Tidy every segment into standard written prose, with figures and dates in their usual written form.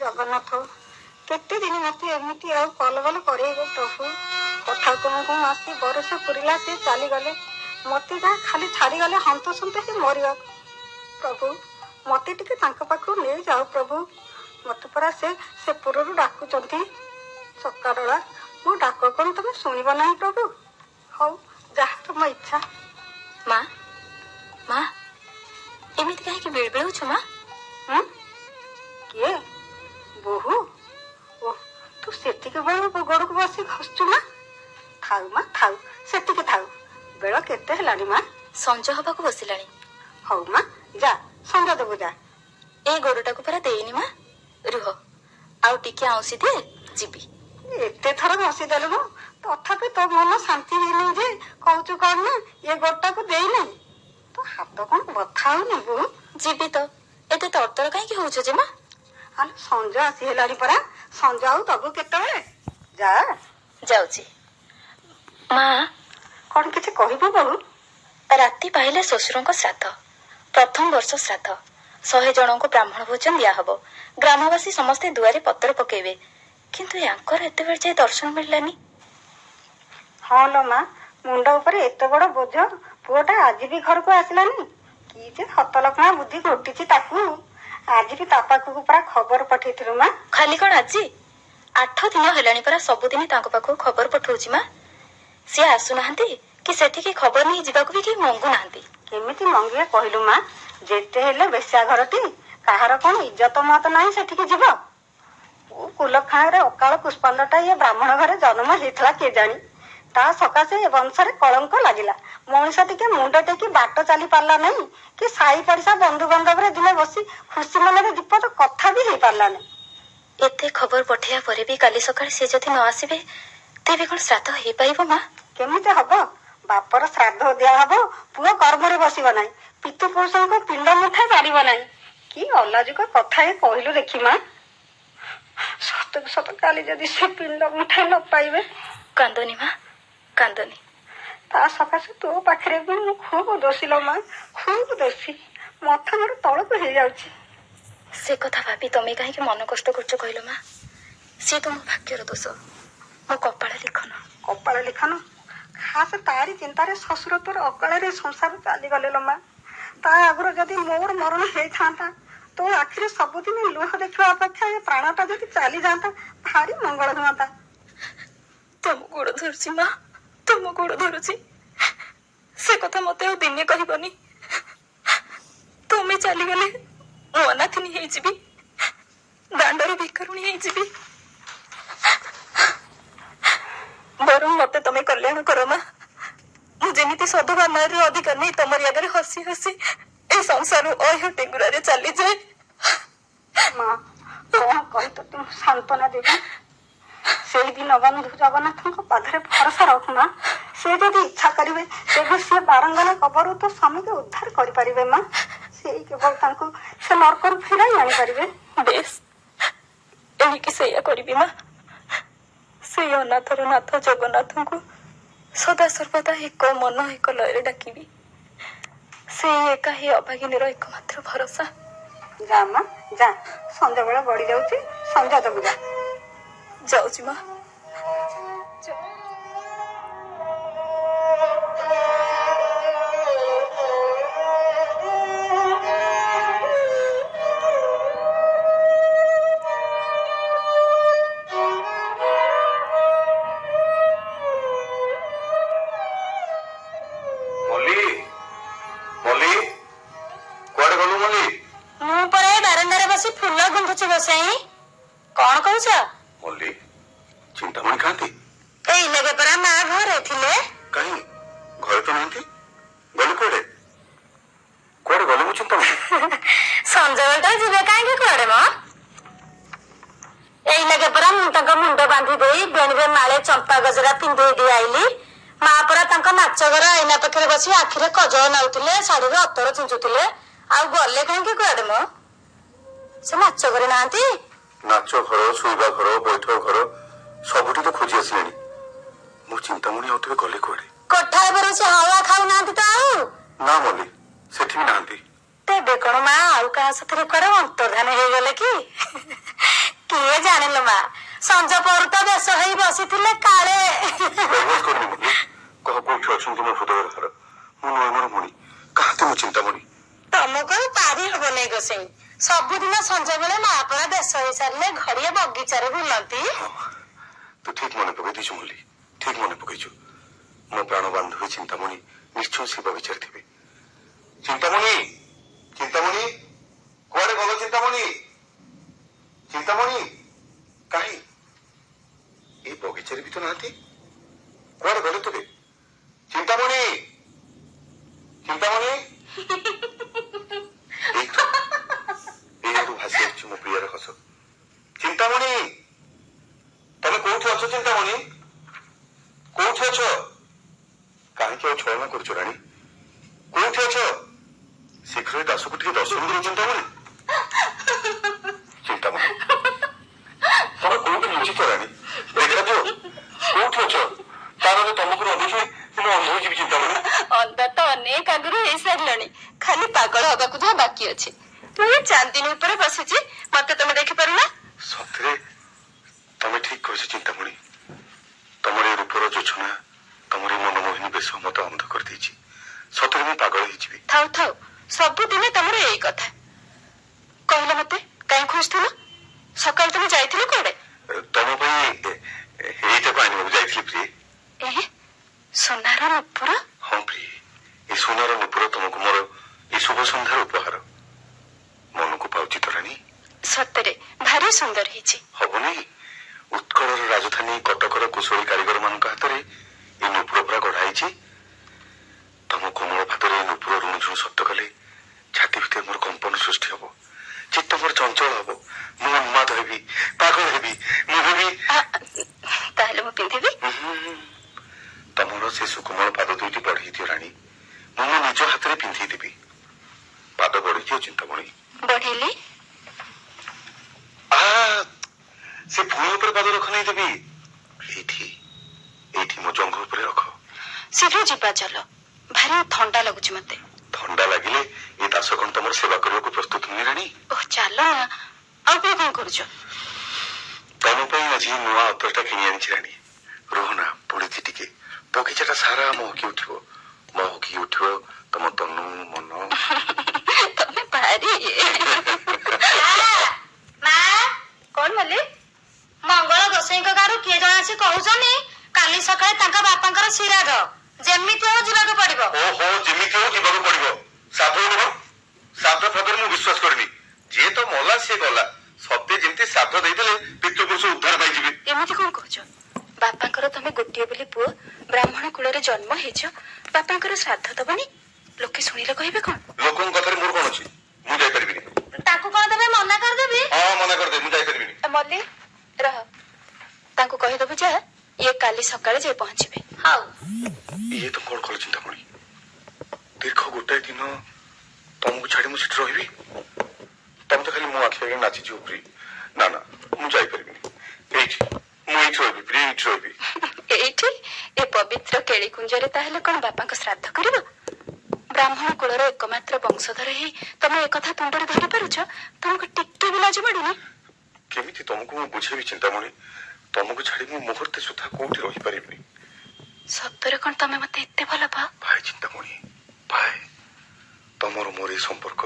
ଜଗନ୍ନାଥ କେତେ ଦିନ ମତେ ଏମିତି ଆଉ କଲବଲ କରେଇବ ପ୍ରଭୁ। କଥା କଣ ଆସି ବରଷ ପୁରିଲା ସେ ଚାଲିଗଲେ, ମତେ ଯାହା ଖାଲି ଛାଡିଗଲେ ହନ୍ତସନ୍ତ ହିଁ ମରିବାକୁ। ପ୍ରଭୁ ମତେ ଟିକେ ତାଙ୍କ ପାଖକୁ ନେଇଯାଉ ପ୍ରଭୁ। ମତେ ପରା ସେ ପୁରରୁ ଡାକୁଛନ୍ତି। ସକାଳବେଳା ମୋ ଡାକ କଣ ତମେ ଶୁଣିବ ନାହିଁ ପ୍ରଭୁ? ହଉ ଯାହା ତମ ଇଚ୍ଛା। ମା ମା ଏମିତି କାହିଁକି ବିଳବିଳଉଛୁ ମା? କିଏ? ବୋହୁ? ଓ ତୁ ସେତିକି ବେଳ ଗୋଡକୁ ବସି ଖସୁଛୁ ମା? ଥାଉ ମା ଥାଉ, ସେତିକି ଥାଉ। ବେଳ କେତେ ହେଲାଣି ମା? ସଞ୍ଜ ହବାକୁ ବସିଲାଣି। ହଉ ମା ଯା, ସଞ୍ଜ ଦେବୁ ଯା। ଏଇ ଗୋଡଟାକୁ ପରା ଦେଇନି ମା। ରୁହ ଆଉ ଟିକେ ଆଉଁସି ଦିଏ, ଯିବି। ଏତେ ଥର ବସିଦେଲୁ ମୁଁ, ତଥାପି ତୋ ମନ ଶାନ୍ତି ହେଇନି ଯେ କହୁଛୁ କଣ ନା ଏ ଗୋଡଟାକୁ ଦେଇନି। ତୋ ହାତ କଣ ବଥା ହଉନି ବୋହୁ? ଯିବି ତ, ଏତେ ତରତର କାହିଁକି ହଉଛୁ ଯେ ମା? ଆଲୋ ସଞ୍ଜ ଆସି ହେଲାଣି ପରା, ସଞ୍ଜ ଆଉ ଦବୁ କେତେବେଳେ? ଯା। ଯାଉଛି। ମା କଣ କିଛି କହିବୁ ବୋହୁ? ରାତି ପାହିଲେ ଶ୍ୱଶୁରଙ୍କ ଶ୍ରାଦ୍ଧ, ପ୍ରଥମ ବର୍ଷ ଶ୍ରାଦ୍ଧ। 100 ଜଣଙ୍କୁ ବ୍ରାହ୍ମଣ ଭୋଜନ ଦିଆହବ। ଗ୍ରାମବାସୀ ସମସ୍ତେ ଦୁଆରେ ପତ୍ର ପକେଇବେ, କିନ୍ତୁ ୟାଙ୍କର ଏତେବେଳେ ଯାଇ ଦର୍ଶନ ମିଳିଲାନି। ହଁ ଲୋ ମା, ମୁଣ୍ଡ ଉପରେ ଏତେ ବଡ ବୋଝ, ପୁଅଟା ଆଜି ବି ଘରକୁ ଆସିଲାନି। କି ଯେ ହତଲକ୍ଷଣା ବୁଦ୍ଧି ଘୋଟିଛି ତାକୁ। ଆଜି ବି ତା ପାଖକୁ ପରା ଖବର ପଠେଇଥିଲୁ ମା। ଖାଲି କଣ ଆଜି, 8 ଦିନ ହେଲାଣି ପରା ସବୁଦିନ ତାଙ୍କ ପାଖକୁ ଖବର ପଠଉଛି ମା। ସିଏ ଆସୁନାହାନ୍ତି କି ସେଠିକି ଖବର ନେଇ ଯିବାକୁ ବି କେହି ମଙ୍ଗୁନାହାନ୍ତି। କେମିତି ମଙ୍ଗିବେ କହିଲୁ ମା? ଯେତେ ହେଲେ ବେଶ୍ୟା ଘରଟି, କାହାର କଣ ଇଜ୍ଜତ ମତ ନାହିଁ ସେଠିକି ଯିବ? କୁଲଖାନରେ ଅକାଳ ପୁଷ୍ପାଣ୍ଡଟା ଏ ବ୍ରାହ୍ମଣ ଘରେ ଜନ୍ମ ହେଇଥିଲା କିଏ ଜାଣି? ତା ସକାଶେ ଏ ବଂଶରେ କଳଙ୍କ ଲାଗିଲା। ମଣିଷ ଟିକେ ମୁଣ୍ଡ ଟେକି ବାଟ ଚାଲି ପାରିଲା ନାହିଁ, କି ସାହି ପଡିଶା ବନ୍ଧୁବାନ୍ଧବରେ ଦିନେ ବସି ଖୁସି ମନରେ ଦୀପଦ କଥା ବି ହେଇ ପାରିଲାନି। ଏତେ ଖବର ପଠେଇବା ପରେ ବି କାଲି ସକାଳେ ସେ ଯଦି ନ ଆସିବେ, ତେବେ କଣ ଶ୍ରାଦ୍ଧ ହେଇପାରିବ ମା? କେମିତି ହବ? ବାପର ଶ୍ରାଦ୍ଧ ଦିଆହବ, ପୁଅ କର୍ମରେ ବସିବ ନାହିଁ, ପିତୃ ପୁରୁଷଙ୍କ ପିଣ୍ଡ ମୁଠା ବାରିବ ନାହିଁ। କି ଅଲାଜୁକ କଥା ଏ କହିଲୁ ଦେଖି ମା। ସତକୁ ସତ କାଲି ଯଦି ସେ ପିଣ୍ଡ ମୁଠା ନ ପାଇବେ? କାନ୍ଦନି ମା, କାନ୍ଦନି। ତା ସକାଶେ ତୋ ପାଖରେ ବି ମୁଁ ଖୁବ ଦୋଷୀ ଲୋ ମା, ଖୁବ ଦୋଷୀ। ମଥା ମୋର ତଳକୁ ହେଇଯାଉଛି। ସେ କଥା ଭାବି ତମେ କାହିଁକି ମନ କଷ୍ଟ କରୁଛ କହିଲ ମା? ସିଏ ତ ମୋ ଭାଗ୍ୟର ଦୋଷ, ମୋ କପାଳ ଲିଖନ। କପାଳ ଲିଖନ? ଖାସ ତାରି ଚିନ୍ତାରେ ଶ୍ୱଶୁର ତୋର ଅକଳରେ ସଂସାର ଚାଲିଗଲେ ଲୋ ମା। ତା ଆଗରୁ ଯଦି ମୋର ମରଣ ହେଇଥାନ୍ତା, ତୋ ଆଖିରେ ସବୁଦିନ ଲୁହ ଦେଖିବା ଅପେକ୍ଷା ଏ ପ୍ରାଣଟା ଯଦି ଚାଲିଯାଆନ୍ତା, ଭାରି ମଙ୍ଗଳ ହୁଅନ୍ତା। ତମ ଗୋଡ ଧରୁଛି ମା, ତମ ଗୋଡ ଧରୁଛି। ସେ କଥା ମତେ ଆଉ ଦିନେ କହିବନି। ତମେ ଚାଲିଗଲେ ମୁଁ ଅନାଥିନୀ ହେଇଯିବି, ଦାଣ୍ଡର ଭିକାରୁଣୀ ହେଇଯିବି। ବରଂ ମତେ ତମେ କଲ୍ୟାଣ କର ମା। ମୁଁ ଯେମିତି ସଧବା ନାରୀର ଅଧିକାର ନେଇ ତମରି ଆଗରେ ହସି ହସି ଏ ସଂସାର ଅହ୍ୟ ଟେଙ୍ଗୁରାରେ ଚାଲିଯାଏ। ମା କଣ କହି ତୋତେ ମୁଁ ସାନ୍ତ୍ୱନା ଦେବି? ସେଇ ଦିନ ବନ୍ଧୁ ଜଗନ୍ନାଥଙ୍କ ପାଦରେ ଭରସା ରଖୁ ମା। ସେ ଯଦି ଇଚ୍ଛା କରିବେ, ତେବେ ସେ ବାରଙ୍ଗନା କବରରୁ ତୋ ସ୍ୱାମୀକୁ ଉଦ୍ଧାର କରିପାରିବେ ମା। ସେଇ କେବଳ ତାଙ୍କୁ ସେ ନର୍କରୁ ଫେରାଇ ଆଣିପାରିବେ। ବେଶ, ଏଣିକି ସେଇଆ କରିବି ମା। ସେଇ ଅନାଥର ନାଥ ଜଗନ୍ନାଥଙ୍କୁ ସଦା ସର୍ବଦା ଏକ ମନ ଏକ ଲୟରେ ଡାକିବି। ସେଇ ଏକା ହିଁ ଅଭାଗିନୀର ଏକମାତ୍ର ଭରସା। ଯା ମା ଯା, ସଞ୍ଜ ବେଳ ଗଡି ଯାଉଛି, ସଞ୍ଜ ଦେବୁ ଯା। ଯାଉଛି ମା। ମୁଁ ପରା ଏ ବାରଣ୍ଡାରେ ବସି ଫୁଲ ଗୁନ୍ଥୁଛି ବସାଇ। କଣ କହୁଛ? ମଲ୍ଲି, ଚିନ୍ତାମଣି ଖାଆନ୍ତି? ଏଇ ଲାଗେ ପରା ମା ଘରେ ଥିଲେ। କାହିଁ ଘରେ ତ ନାହାନ୍ତି, ଗଲେ କୁଆଡେ? କୁଆଡେ ଗଲେ ମୁଁ ଚିନ୍ତାମଣି? ସଞ୍ଜବେଳଟା ଯିବେ କାହିଁକି କୁଆଡେ ମ? ଏଇ ଲାଗେ ପରା ମୁଁ ତାଙ୍କ ମୁଣ୍ଡ ବାନ୍ଧି ଦେଇ ବେଣୀରେ ମାଳେ ଚମ୍ପା ଗଜରା ପିନ୍ଧେଇ ଦେଇ ଆଇଲି। ମା ପରା ତାଙ୍କ ନାଚ ଘର ଆଇନା ପାଖରେ ବସି ଆଖିରେ କଜଳ ନାଉଥିଲେ, ଶାଢୀରେ ଅତର ଚୁଞ୍ଚୁଥିଲେ। ଆଉ ଗଲେ କାହିଁକି କୁଆଡେ ମ? ସେ ନାଚ ଘରେ ନାହାନ୍ତି? ନାଚ ଘର, ଶୋଇବା ଘର, ବୈଠକ ଘର ସବୁଠି ତ ଖୋଜି ଆସିଲେଣି। ମୋ ଚିନ୍ତାମଣି ଆଉ ତେବେ ଗଲେ କୁଆଡେ? କୋଠା ଉପରେ ସେ ହାୱା ଖାଉନାହାନ୍ତି ତ ଆଉ? ନା ମଲ୍ଲି, ସେଠି ବି ନାହାନ୍ତି। ତେବେ କଣ ମା ଆଉ କାହା ସାଥିରେ କୁଆଡେ ଅନ୍ତର୍ଧାନ ହେଇଗଲେ କି? କିଏ ଜାଣିଲ ମା ସଞ୍ଜ ପହରୁ ତ ବେଶ ହେଇ ବସିଥିଲେ କାଳେ ପ୍ରବୋଧ କରିନି ମୁଲି କହ କୋଉଠି ଅଛନ୍ତି ମୋ ହୃଦୟର ଘର ମୁଁ ନୟନର ମଣି କାହାତେ ମୋ ଚିନ୍ତାମଣି। ତମକୁ ଆଉ ପାରି ହବ ନାଇଁ ଗୋସେଇ ସବୁଦିନ ସଞ୍ଜ ବେଳେ ମା ପରା ବେଶ ହେଇସାରିଲେ ଘଡ଼ିଏ ବଗିଚାରେ ବୁଲନ୍ତି। ତୁ ଠିକ ମନେ ପକେଇ ଦେଇଛୁ ମୁଲି ଠିକ ମନେ ପକେଇଛୁ। ମୋ ପ୍ରାଣ ବାନ୍ଧବୀ ଚିନ୍ତାମଣି ନିଶ୍ଚୟ ସେ ବଗିଚାରେ ଥିବେ। ଚିନ୍ତାମଣି ଚିନ୍ତାମଣି କୁଆଡେ ଗଲ ଚିନ୍ତାମଣି ଚିନ୍ତାମଣି କାହିଁ এই ବଗିଚାରେ ବି ତ ନାହାନ୍ତି କୁଆଡେ ଗଲେ ତେବେ ଚିନ୍ତାମଣି ଚିନ୍ତାମଣି ଏଇଆଡୁ ଭାସି ଆସିଛି ମୋ ପ୍ରିୟର ହସ। ଚିନ୍ତାମଣି ତମେ କୋଉଠି ଅଛ ଚିନ୍ତାମଣି କୋଉଠି ଅଛ କାହିଁକି ଆଉ ଛଳନା କରୁଛ ରାଣୀ କୋଉଠି ଅଛ ଶୀଘ୍ର ଏ ଦାସକୁ ଟିକେ ଦର୍ଶନ ଦିଅ ଚିନ୍ତାମଣି। ଚିନ୍ତାମଣି ତମେ କୋଉଠି ଲୁଚିଛ ରାଣୀ ଦେଖାଦିଅ କୋଉଠି ଅଛ ତାହେଲେ ତମକୁ ନ ଦେଖିଲେ ମୁଁ ଅନ୍ଧ ହେଇଯିବି ଚିନ୍ତାମଣି। ଅନ୍ଧ ତ ଅନେକ ଆଗରୁ ହେଇସାରିଲଣି ଖାଲି ପାଗଳ ହବାକୁ ଯାହା ବାକି ଅଛି। ମୁଁ ଚାନ୍ଦିନୀ ଉପରେ ବସିଛି ମତେ ତମେ ଦେଖିପାରୁନା। ସତରେ ତମେ ଠିକ କହିଛ ଚିନ୍ତାମଣି ତମର ଏ ରୂପର ଯୋଜନା ତମର ଏ ମନମୋହିନୀ ବେଶ ମତେ ଅନ୍ଧ କରିଦେଇଛି। ସତରେ ମୁଁ ପାଗଳ ହେଇଯିବି। ଥାଉ ଥାଉ ସବୁଦିନେ ତମର ଏଇ କଥା। କହିଲ ମତେ କାହିଁ ଖୋଜୁଥିଲ ସକାଳେ ତମେ ଯାଇଥିଲ କୁଆଡେ? ତମ ପାଇଁ ଏଇଟାକୁ ଆଣିବାକୁ ଯାଇଥିଲି ପ୍ରିୟ। ସୁନାର ନୂପୁର? ହଁ ପ୍ରିୟ ଏ ସୁନାର ନୂପୁର ତମକୁ ମୋର ଏ ଶୁଭ ସନ୍ଧ୍ୟାର ଉପହାର। ମନକୁ ପାଉଛି ତ ରାଣୀ? ସତରେ ଭାରି ସୁନ୍ଦର ହେଇଛି। ହବନି ଉତ୍କଳର ରାଜଧାନୀ କଟକର କୁଶଳୀ କାରିଗର ମାନଙ୍କ ହାତରେ ଏ ନୂପୁର ପୁରା ଗଢା ହେଇଛି। ତମ କୋମଳ ପାଦରେ ଏ ନୂପୁର ରୁଣୁଝୁଣୁ ଶବ୍ଦ କଲେ ଛାତି ଭିତରେ ମୋର କମ୍ପନ ସୃଷ୍ଟି ହବ ଚିତ୍ତ ମୋର ଚଞ୍ଚଳ ହବ ମୁଁ ଉନ୍ମାଦ ହେବି ପାଗଳ ହେବି ମୁଁ ହେବି। ତାହେଲେ ମୁଁ ପିନ୍ଧିବି? ତମର ସେ ସୁକୋମଳ ପାଦ ଦୁଇଟି ବଢେଇ ଦିଅ ରାଣୀ ମୁଁ ମୋ ନିଜ ହାତରେ ପିନ୍ଧେଇ ଦେବି। ପାଦ ବଢେଇ ଦିଅ ଚିନ୍ତାମଣି। ବଢେଇଲି? ସେ ଭୂଇଁ ଉପରେ ପାଦ ରଖ ନେଇ ଦେବି ଏଇଠି ଏଇଠି ମୋ ଜଙ୍ଘ ଉପରେ ରଖ। ଶୀଘ୍ର ଯିବା ଚାଲ ଭାରି ଥଣ୍ଡା ଲାଗୁଛି ମତେ। ଥଣ୍ଡା ଲାଗିଲେ ଏ ଦାସ କଣ ତମର ସେବା କରିବାକୁ ପ୍ରସ୍ତୁତ ନୁହେଁ ରାଣୀ? ଚାଲ ନା ଆଉ କଣ କରୁଛ? ତମ ପାଇଁ ଆଜି ନୂଆ ଅତରଟା କିଣି ଆଣିଛି ରାଣୀ। ରୁହ ନା ପଡିଛି ଟିକେ ବଗିଚାଟା ସାରା ମହକି ଉଠିବ ତମ ତନୁ ମନ। ତମେ ଭାରି କଣ ମଲ୍ଲି? ମଙ୍ଗଳ ଗୋସାଇଙ୍କ ଗାଁରୁ କିଏ ଜଣେ ଆସି କହୁଛନ୍ତି କାଲି ସକାଳେ ତାଙ୍କ ବାପାଙ୍କର ଶ୍ରାଦ୍ଧ ଯେମିତି ହଉ ଯିବାକୁ ପଡିବ। ଓହୋ ଯେମିତି ହଉ ଯିବାକୁ ପଡିବ। ସାଧ ନୁହଁ ସାଧ ଫାଦରେ ମୁଁ ବିଶ୍ୱାସ କରିନି। ଯିଏ ତ ମଲା ସିଏ ଗଲା ସତେ ଯେମିତି ଶ୍ରାଦ୍ଧ ଦେଇଦେଲେ ପିତୃପୁରୁଷ ଉଦ୍ଧାର ପାଇଯିବେ। ଏମିତି କଣ କହୁଛ? ବାପାଙ୍କର ତମେ ଗୋଟିଏ ବୋଲି ପୁଅ ବ୍ରାହ୍ମଣ କୁଳରେ ଜନ୍ମ ହେଇଛ ବାପାଙ୍କର ଶ୍ରାଦ୍ଧ ଦବନି? ଲୋକେ ଶୁଣିଲେ କହିବେ କଣ? ଲୋକଙ୍କ କଥାରେ ମୋର କଣ ଅଛି ମୁଁ ଯାଇପାରିବିନି। ତାକୁ କଣ ତମେ ମନା କରିଦେବି? ହଁ ମନା କରିଦେ ମୁଁ ଯାଇପାରିବିନି। ମଲ୍ଲି ରହ ତାଙ୍କୁ କହିଦବୁ ଯା ଇଏ କାଲି ସକାଳେ ଯାଇ ପହଞ୍ଚିବେ। ହଉ। ଇଏ ତ କଣ କଲେ ଚିନ୍ତାମଣି ଦୀର୍ଘ ଗୋଟାଏ ଦିନ ତମକୁ ଛାଡି ମୁଁ ସେଠି ରହିବି? ତମେ ତ ଖାଲି ମୋ ଆଖି ଆଗରେ ନାଚିଯିବ ପ୍ରିୟ। ନା ନା ମୁଁ ଯାଇପାରିବିନି। ଏଇଠି ରହିବି ପ୍ରିୟ ଏଇଠି ରହିବି। ଏଇଠି ଏ ପବିତ୍ର କେଳିକୁଞ୍ଜରେ ତାହେଲେ କଣ ବାପାଙ୍କ ଶ୍ରାଦ୍ଧ କରିବ? ବ୍ରାହ୍ମଣ କୁଳର ଏକମାତ୍ର ବଂଶଧର ହେଇ ତମେ ଏକଥା ତୁଣ୍ଡରେ ଧରି ପାରୁଛ? ତମକୁ ଟିକେ ବି ଲାଜ ମାଡୁନି? କେମିତି ତମକୁ ମୁଁ ବୁଝେଇବି ଚିନ୍ତାମଣି ତମକୁ ଛାଡି ମୁଁ ମୁହୂର୍ତ୍ତେ ସୁଦ୍ଧା କୋଉଠି ରହିପାରିବିନି। ସତରେ କଣ ତମେ ମତେ ଏତେ ଭଲ ପାଅ? ଭାଇ ଚିନ୍ତାମଣି ଭାଇ ତମର ମୋର ଏ ସମ୍ପର୍କ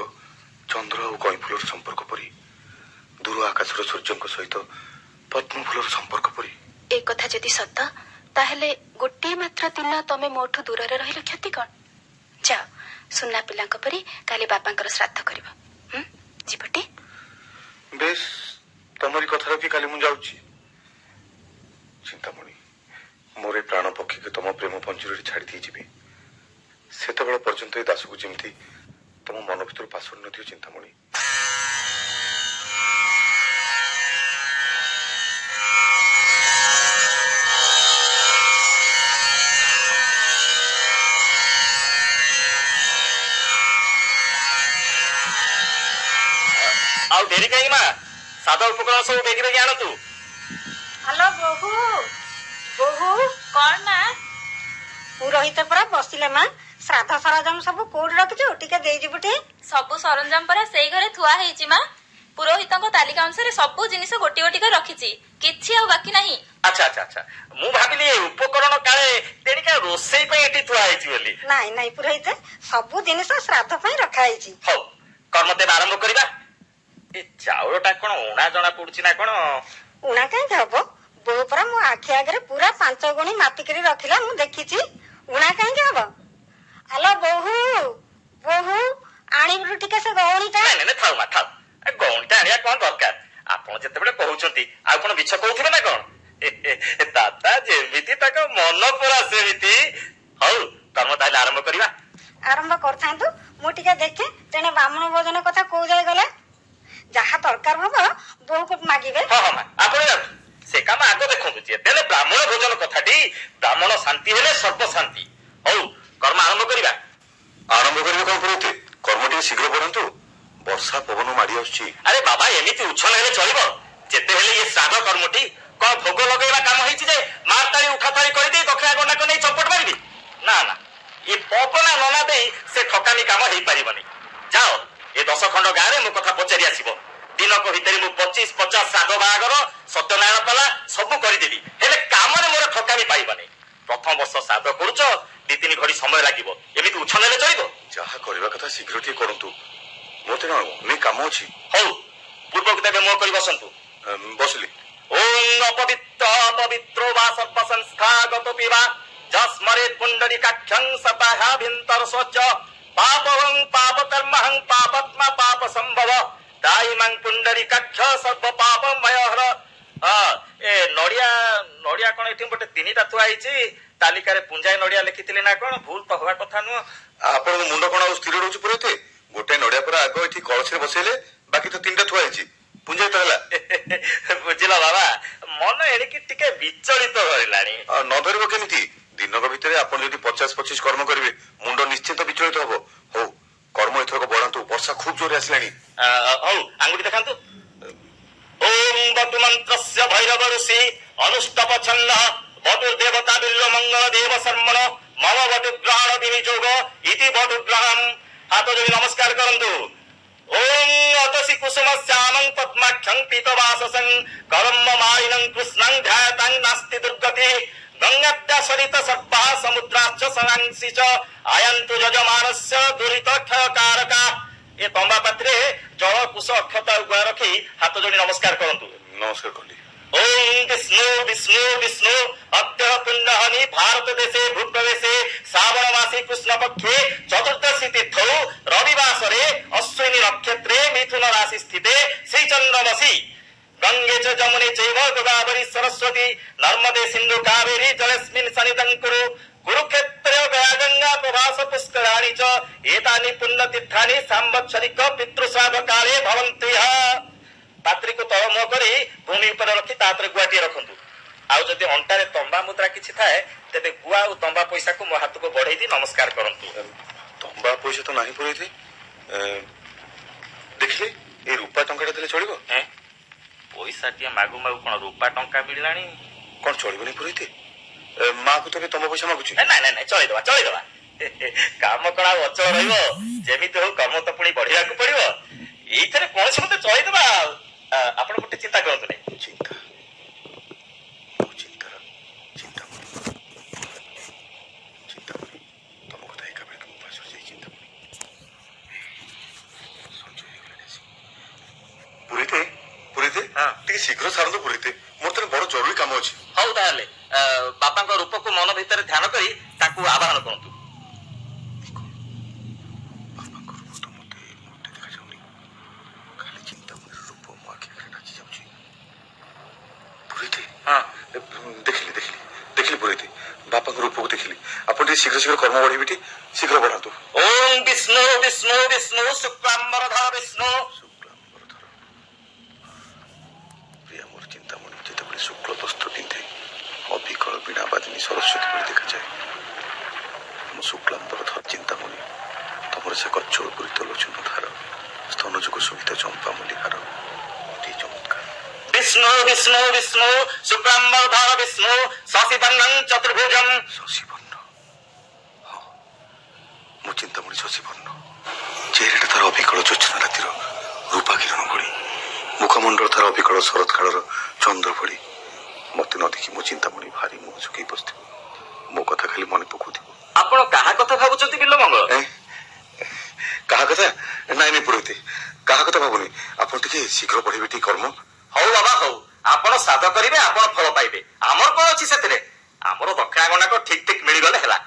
ଚନ୍ଦ୍ର ଆଉ କଇଁ ଫୁଲର ସମ୍ପର୍କ ପରି ଦୂର ଆକାଶର ସୂର୍ଯ୍ୟଙ୍କ ସହିତ ପଦ୍ମ ଫୁଲର ସମ୍ପର୍କ ପରି। ଏ କଥା ଯଦି ସତ ତାହେଲେ ଗୋଟିଏ ମାତ୍ର ଦିନ ତମେ ମୋଠୁ ଦୂରରେ ରହିଲେ କ୍ଷତି କଣ? ଯାଅ ସୁନା ପିଲାଙ୍କ ପରି କାଲି ବାପାଙ୍କର ଶ୍ରାଦ୍ଧ କରିବ। ଯିବଟି? ବେଶ ତମରି କଥା ରଖି କାଲି ମୁଁ ଯାଉଛି। ଚିନ୍ତାମଣି ମୋର ଏ ପ୍ରାଣ ପକ୍ଷୀକୁ ତମ ପ୍ରେମ ପଞ୍ଜୁରୀରେ ଛାଡି ଦେଇ ଯିବି। ସେତେବେଳେ ପର୍ଯ୍ୟନ୍ତ ଏ ଦାସକୁ ଯେମିତି ତମ ମନ ଭିତରୁ ପାସୋରି ନଥିବ ଚିନ୍ତାମଣି। ଆଉ ଡେରି କାହିଁକି ମା ସାଧା ଉପକରଣ ସବୁ ବେଗି ବେଗି ଆଣନ୍ତୁ। ହ୍ୟାଲୋ ବୋହୁ ବୋହୁ କଣ ମା? ପୁରୋହିତ ପରା ବସିଲେ ମା ଶ୍ରାଦ୍ଧ ସରଞ୍ଜାମ ସବୁ କୋଉଠି ରଖିଛୁ ଟିକେ ଦେଇଯିବୁ ଟିକେ। ସବୁ ସରଞ୍ଜାମ ପରା ସେଇ ଘରେ ଥୁଆ ହେଇଛି ମା। ପୁରୋହିତଙ୍କ ତାଲିକା ଅନୁସାରେ ସବୁ ଜିନିଷ ଗୋଟି ଗୋଟି କରି ରଖିଛି, କିଛି ଆଉ ବାକି ନାହିଁ। ଆଚ୍ଛା ଆଚ୍ଛା ଆଚ୍ଛା, ମୁଁ ଭାବିଲି ଏ ଉପକରଣ କାଳେ ତେଣିକା ରୋଷେଇ ପାଇଁ ଏଠି ଥୁଆ ହେଇଛି ବୋଲି। ନାଇଁ ନାଇଁ ପୁରୋହିତ, ସବୁ ଜିନିଷ ଶ୍ରାଦ୍ଧ ପାଇଁ ରଖା ହେଇଛି। ହଉ, କର୍ମ ତେବେ ଆରମ୍ଭ କରିବା। ଏ ଚାଉଳଟା କଣ ଉଣା ଜଣା ପଡୁଛି ନା କଣ? ଉଣା କାହିଁକି ହବ? ବୋଉ ପରା ମୋ ଆଖି ଆଗରେ ପୁରା 5 ଗୁଣି ମାପିକିରି ରଖିଲା, ମୁଁ ଦେଖିଛି। ଉଣା କାହିଁକି ହବ? ଆଲୋ ବୋହୁ, ବୋହୁ, ଆଣିବୁ ଟିକେ ସେ ଗଉଣିଟା। ନାଇଁ ନାଇଁ ଥାଉ ମା ଥାଉ, ଗଉଣିଟା ଆଣିବା କଣ ଦରକାର? ଆପଣ ଯେତେବେଳେ କହୁଛନ୍ତି ଆଉ କଣ ମିଛ କହୁଥିବେ ନା କଣ? ଦାଦା ଯେମିତି ତାଙ୍କ ମନ ପୁରା ସେମିତି। ହଉ, କର୍ମ ତାହେଲେ ଆରମ୍ଭ କରିବା। ଆରମ୍ଭ କରିଥାନ୍ତୁ, ମୁଁ ଟିକେ ଦେଖେ ତେଣେ ବ୍ରାହ୍ମଣ ଭୋଜନ କଥା କୋଉ ଯାଏ ଗଲା। ଯାହା ଦରକାର ହବ ବୋଉକୁ ମାଗିବେ। ହଁ ହଁ ମା, ଆପଣ ଯାଆନ୍ତୁ, ସେ କାମ ଆଗ ଦେଖନ୍ତୁ। ଯେତେବେଳେ ବ୍ରାହ୍ମଣ ଭୋଜନ କଥାଟି, ବ୍ରାହ୍ମଣ ଶାନ୍ତି ହେଲେ ସର୍ବ ଶାନ୍ତି। ହଉ, କର୍ମ ଆରମ୍ଭ କରିବା। ଆରମ୍ଭ କରିବେ କଣ ପୁରୋହିତ? କର୍ମ ଟିକେ ଶୀଘ୍ର ବଢାନ୍ତୁ, ବର୍ଷା ପବନ ମାଡି ଆସୁଛି। ଆରେ ବାବା, ଏମିତି ଉଛଳ ହେଲେ ଚଳିବ? ଯେତେ ହେଲେ ଇଏ ଶ୍ରାଦ୍ଧ କର୍ମଟି କଣ ଭୋଗ ଲଗେଇବା କାମ ହେଇଛି ଯେ ମା ତାଳି ଉଠା ତାଳି କରିଦେଇ ଦକ୍ଷିଣା ଗଣ୍ଡାକ ନେଇ ଚପଟ ମାରିବି? ନା ନା, ଏ ପବନା ନନା ଦେଇ ସେ ଠକାମି କାମ ହେଇପାରିବନି। ଯାଅ, ଏ 10 ଖଣ୍ଡ ଗାଁରେ ମୋ କଥା ପଚାରି ଆସିବ। ଦିନକ ଭିତରେ ମୁଁ 25-50 ଶ୍ରାଦ୍ଧ ବାହାଘର ସତ୍ୟନାରାୟଣ ପାଲା ସବୁ କରିଦେବି, ହେଲେ କାମରେ ମୋର ଠକାମି ପାଇବନି। ପ୍ରଥମ ବର୍ଷ ଶ୍ରାଦ୍ଧ କରୁଛ, 2-3 ଘଡ଼ି ସମୟ ଲାଗିବ, ଏମିତି ଉଛଳ ହେଲେ ଚଳିବ? ଯାହା କରିବା କଥା ଶୀଘ୍ର ଟିକେ କରନ୍ତୁ, ମୋତେ କଣ ଅନେକ କାମ ଅଛି। ହଉ, ପୂର୍ବକୁ ତେବେ ମୁହଁ କରି ବସନ୍ତୁ। ବସିଲି। ଓಂ ଅପବିତ୍ର ଅପବିତ୍ରୋ ବା ସର୍ବ ସଂସ୍ଥାଗତ ପିବା ଯସ୍ମରେ ପୁଣ୍ଡରୀକାକ୍ଷଂ ସବାହାଭିନ୍ତର ସ୍ୱଚ୍ଛ ପାପହଂ ପାପ କର୍ମହଂ ପାପତ୍ମା ପାପ ସମ୍ଭବ ଦାଇମଂ ପୁଣ୍ଡରୀକାକ୍ଷ ସର୍ବ ପାପମୟ ହର। ଏ ନଡିଆ ନଡିଆ କଣ ଏଠି ଗୋଟେ 3ଟା ଥୁଆ ହେଇଛି? ତାଲିକାରେ ପୁଞ୍ଜାଏ ନଡିଆ ଲେଖିଥିଲେ ନା କଣ? ଭୁଲ ତ ହବା କଥା ନୁହଁ। ଆପଣଙ୍କ ମୁଣ୍ଡ କଣ ଆଉ ସ୍ଥିର ରହୁଛି ପୁରୋହିତ? ଗୋଟେ ନଡିଆ ପରେ ଆଗ ଏଠି କଳସରେ ବସେଇଲେ, ବାକି ତ 3ଟା ଥୁଆ ହେଇଛି। ପୁଞ୍ଜାଏ ତ ହେଲା। ବୁଝିଲ ବାବା, ମନ ଏଣିକି ଟିକେ ବିଚଳିତ ରହିଲାଣି। ନ ଧରିବ କେମିତି? ଦିନକ ଭିତରେ ଆପଣ ଯଦି 50-25 କର୍ମ କରିବେ, ମୁଣ୍ଡ ନିଶ୍ଚିତ ବିଚଳିତ ହବ। ହଉ, କର୍ମ ଏଥରକ ବଢାନ୍ତୁ, ବର୍ଷା ଖୁବ ଜୋରେ ଆସିଲାଣି। ହଉ, ଆଙ୍ଗୁଠି ଦେଖାନ୍ତୁ। ଓಂ ବଟୁ ମନ୍ତ୍ରସ୍ୟ ଭୈରବ ଋଷି ଅନୁଷ୍ଟପ ଛନ୍ଦ ବଟୁ ଦେବତା ବିଲ୍ଲ ମଙ୍ଗଳ ଦେବ ଶର୍ମଣ ମମ ବଟୁ ଗ୍ରହଣ ବିନିଯୋଗ ଇତି ବଟୁ ଗ୍ରହଣ। ହାତ ଯୋଡ଼ି ନମସ୍କାର କରନ୍ତୁ। ଓಂ ଅତସି କୁସୁମ ଶ୍ୟାମଂ ପଦ୍ମାକ୍ଷଂ ପୀତବାସସଂ କରମ୍ମ ମାଳିନଂ କୃଷ୍ଣଂ ଧ୍ୟାୟତାଂ ନାସ୍ତି ଦୁର୍ଗତି ଗଙ୍ଗାଦ୍ୟା ସରିତ ସର୍ପା ସମୁଦ୍ରାଶ୍ଚ ସରାଂସି চ ଆୟନ୍ତୁ ଯଜମାନସ୍ୟ ଦୁରିତ କ୍ଷୟକାରକା। ଏ ତମ୍ବା ପାତ୍ରେ ଜଳ କୁଶ ଅକ୍ଷତ ଆଉ ଗୁଆ ରଖି ହାତ ଯୋଡ଼ି ନମସ୍କାର କରନ୍ତୁ। ନମସ୍କାର କଲି। ଓಂ ବିଷ୍ଣୁ ବିଷ୍ଣୁ ବିଷ୍ଣୁ ଅଦ୍ୟ ପୁଣ୍ୟହନି ଭାରତ ଦେଶେ ଭୂପ୍ରବେଶେ ଶ୍ରାବଣ ମାସେ କୃଷ୍ଣ ପକ୍ଷେ ଚତୁର୍ଦଶୀ ତୀର୍ଥৌ রবিবাসরে অশ্বিনী নক্ষত্রে মিথুন রাশি স্থিতে শ্রীচন্দ্রমসি গঙ্গে চ যমুনে চৈব গোদাবরী সরস্বতী নর্মদে সিন্ধু কাবেরী জলেস্মিন সন্নিধং কুরু কুরুক্ষেত্রে গয়া গঙ্গা প্রভাস পুষ্করাণি চ এতানি পুণ্যতীর্থানি সাম্বৎসরিক পিতୃଶ୍ରାଦ୍ଧ କାଳେ ଭବନ୍ତି। ପାତ୍ରୀକୁ ତଳ ମୁହଁ କରି ଭୂମି ଉପରେ ରଖି ତା ଉପରେ ଗୁଆଟିଏ ରଖନ୍ତୁ। ଆଉ ଯଦି ଅଣ୍ଟାରେ ତମ୍ବା ମୁଦ୍ରା କିଛି ଥାଏ, ତେବେ ଗୁଆ ଆଉ ତମ୍ବା ପଇସାକୁ ମୋ ହାତକୁ ବଢେଇ ଦେଇ ନମସ୍କାର କରନ୍ତୁ। ତମ୍ବା ପଇସା ତ ନାହିଁ ପୁରୋହିତ। ଦେଖିଲେ, ଏଇ ରୂପା ଟଙ୍କାଟା ଦେଲେ ଚଳିବ? ପଇସାଟିଏ ମାଗୁ ମାଗୁ କଣ ରୂପା ଟଙ୍କା ମିଳିଲାଣି? କଣ ଚଳିବନି ପୁରୋହିତ? ମାକୁ ତେବେ ତମ ପଇସା ମାଗୁଛି। ନାଇଁ ନାଇଁ ନାଇଁ, ଚଳିଦବା ଚଳିଦବା। କାମ କଣ ଆଉ ଅଚଳ ରହିବ? ଯେମିତି ହଉ କର୍ମ ତ ପୁଣି ବଢିବାକୁ ପଡିବ। ଏଇଥିରେ କୌଣସି ମତେ ଚଳିଦବା। ଆପଣ ଗୋଟେ ଚିନ୍ତା କରନ୍ତୁ ନାହିଁ। ଚିନ୍ତା ଚିନ୍ତାର ଚିନ୍ତାମଣି ଚିନ୍ତାମଣି ତମ କଥା ଏକାବେଳକେ ମୁଁ ପାଶୁଛି। ଚିନ୍ତାମଣି ସଞ୍ଜୟ ହେଇଗଲାଣି ଆସି। ପୁରୋହିତ ପୁରୋହିତ, ଟିକେ ଶୀଘ୍ର ସାରନ୍ତୁ ପୁରୋହିତ, ମୋର ତ ବଡ ଜରୁରୀ କାମ ଅଛି। ହଉ ତାହେଲେ ବାପାଙ୍କ ରୂପକୁ ମନ ଭିତରେ ଧ୍ୟାନ କରି ତାକୁ ଆବାହନ କରନ୍ତୁ। ବାପାଙ୍କ ରୂପ ତ ମତେ ଦେଖାଯାଉନି, ଖାଲି ଚିନ୍ତାମଣିର ରୂପ ମୋ ଆଖି ଆଗରେ ନାଚି ଯାଉଛି। ପୁରୋହିତ, ଦେଖିଲି ଦେଖିଲି ଦେଖିଲି ପୁରୋହିତ, ବାପାଙ୍କ ରୂପକୁ ଦେଖିଲି। ଆପଣ ଟିକେ ଶୀଘ୍ର ଶୀଘ୍ର କର୍ମ ବଢେଇବେ, ଟିକେ ଶୀଘ୍ର ବଢାନ୍ତୁ। ଓಂ ବିଷ୍ଣୁ ବିଷ୍ଣୁ ବିଷ୍ଣୁ ଶୁକ୍ଲାମ୍ବରଧର ବିଷ୍ଣୁ। ଶୁକ୍ଲାମ୍ବରଧର ପ୍ରିୟା ମୋର ଚିନ୍ତାମଣି ଯେତେବେଳେ ଶୁକ୍ଳ ବସ୍ତ୍ର ପିନ୍ଧେ ଅବିକଳ ବୀଣାବାଦିନୀ ସରସ୍ୱତୀ ଭଳି ଦେଖାଯାଏ। ମୋ ଶୁକ୍ଲାମ୍ବରଧର ଚିନ୍ତାମଣି, ତମର ସେ କଚ୍ଛଳ ପୂରିତ ଲୋଚନ ଧାର ସ୍ତନ ଯୋଗ ଶୋଭିତ ଚମ୍ପାମଲ୍ଲି ହାର ଅତି ଚମତ୍କାର। ବିଷ୍ଣୁ ବିଷ୍ଣୁ ବିଷ୍ଣୁ ଶୁକ୍ଲାମ୍ବରଧର ବିଷ୍ଣୁ ଶଶିବର୍ଣ୍ଣଂ ଚତୁର୍ଭୁଜଂ। ଶଶିବର୍ଣ୍ଣ, ହଁ ମୋ ଚିନ୍ତାମଣି ଶଶିବର୍ଣ୍ଣ। ଚେହେରାଟା ତାର ଅବିକଳ ଯୋଚନା ରାତିର ରୂପା କିରଣ ଭଳି ମୁଣ୍ଡର ତାର ଅବିକଳ ଶରତ କାଳର ଚନ୍ଦ୍ର ଭଳି ମତେ ନ ଦେଖି ମୋ ଚିନ୍ତାମଣି ଭାରି ମୁହଁ ଶୁକେଇ ବସିଥିବ, ମୋ କଥା ଖାଲି ମନେ ପକଉଥିବ। ଆପଣ କାହା କଥା ଭାବୁଛନ୍ତି ବିଲ୍ଲମଙ୍ଗଳ? କାହା କଥା? ନାଇଁ ନାଇଁ ପୁରୋହିତ, କାହା କଥା ଭାବୁନି। ଆପଣ ଟିକେ ଶୀଘ୍ର ପଢିବେ ଟିକେ କର୍ମ। ହଉ ବାବା ହଉ, ଆପଣ ଶ୍ରାଦ୍ଧ କରିବେ, ଆପଣ ଫଳ ପାଇବେ, ଆମର କଣ ଅଛି ସେଥିରେ? ଆମର ଦକ୍ଷିଣା ଗଣ୍ଡାକ ଠିକ ଠିକ ମିଳିଗଲେ ହେଲା।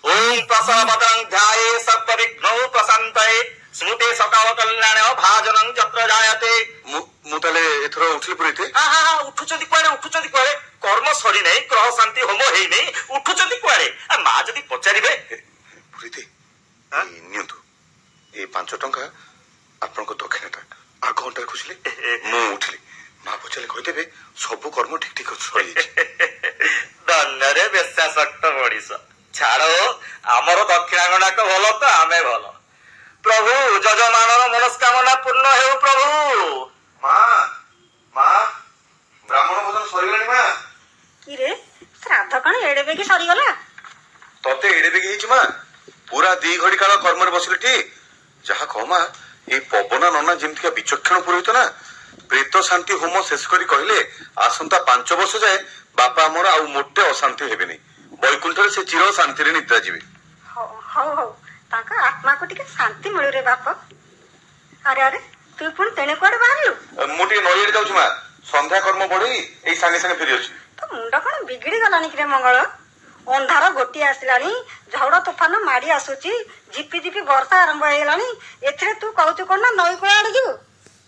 ଓಂ ପ୍ରସବଦଂ ଧ୍ୟାୟେ ସର୍ପବିଘ୍ନୌ ପ୍ରଶାନ୍ତୟେ ସ୍ମୃତେ ସକାଳ କଲ୍ୟାଣ ଭାଜନଂ ଯତ୍ର ଜାୟତେ। ମୁଁ ତାହେଲେ ଏଥର ଉଠିଲି ପୁରୋହିତ। ହଁ ଉଠୁଛନ୍ତି କୁଆଡେ? କର୍ମ ସରି ନାହିଁ, ଗ୍ରହ ଶାନ୍ତି ହୋମ ହେଇନି, ଉଠୁଛନ୍ତି କୁଆଡେ? ମା ଯଦି ପଚାରିବେ। ପୁରୋହିତ ନିଅନ୍ତୁ, ଏଇ 5 ଟଙ୍କା ଆପଣଙ୍କ ଦକ୍ଷିଣାଟା ଆଗ ଘଣ୍ଟାରେ ଖୁସିଲେ। ମୁଁ ଉଠିଲି, ମା ପଚାରିଲେ କହିଦେବେ ସବୁ କର୍ମ ଠିକ ଠିକ ସରିଯାଇଛି। ଧନ୍ୟରେ ବେଶାସକ୍ତ ମଣିଷ। ଛାଡ, ଆମର ଦକ୍ଷିଣା ଗଣ୍ଡାକ ଭଲ ତ ଆମେ ଭଲ। ପ୍ରଭୁ ଯଜମାନର ମନସ୍କାମନା ପୂର୍ଣ୍ଣ ହେଉ ପ୍ରଭୁ। ମା ବ୍ରାହ୍ମଣ ଭୋଜନ ସରିଗଲାଣି ମା? କିରେ ଶ୍ରାଦ୍ଧ କଣ ଏଡେ ବେଗି ସରିଗଲା? ତତେ ଏଡେ ବେଗି ହେଇଛି ମା? ପୁରା 2 ଘଡ଼ି କାଳ କର୍ମରେ ବସିଲେ ଟି। ଯାହା କହ ମା, ଏଇ ପବନା ନନା ଯେମିତିକା ବିଚକ୍ଷଣ ପୁରୋହିତ ନା, ପ୍ରେତ ଶାନ୍ତି ହୋମ ଶେଷ କରି କହିଲେ ଆସନ୍ତା 5 ବର୍ଷ ଯାଏ ବାପା ଆମର ଆଉ ମୋଟେ ଅଶାନ୍ତି ହେବେନି, ବୈକୁଣ୍ଠରେ ସେ ଚିର ଶାନ୍ତିରେ ନିଦ୍ରା ଯିବେ। ହଉ ତାଙ୍କ ଆତ୍ମାକୁ ଟିକେ ଶାନ୍ତି ମିଳୁ ରେ ବାପ। ଆରେ ତୁ ପୁଣି ତେଣେ କୁଆଡେ ବାହାରିଲୁ? ମୁଁ ଟିକେ ନଈଆଡେ ଯାଉଛି ମା, ସନ୍ଧ୍ୟା କର୍ମ ବଢେଇ ଏଇ ସାଙ୍ଗେ ସାଙ୍ଗେ ଫେରି ଅଛି। ତୋ ମୁଣ୍ଡ କଣ ବିଗିଡି ଗଲାନି କିରେ ମଙ୍ଗଳ? ଅନ୍ଧାର ଗୋଟିଏ ଆସିଲାଣି, ଝଡ ତୋଫାନ ମାଡି ଆସୁଛି, ଝିପି ଝିପି ବର୍ଷା ଆରମ୍ଭ ହେଇଗଲାଣି, ଏଥିରେ ତୁ କହୁଛୁ କଣ ନା ନଈ କୂଳ ଆଡେ ଯିବୁ?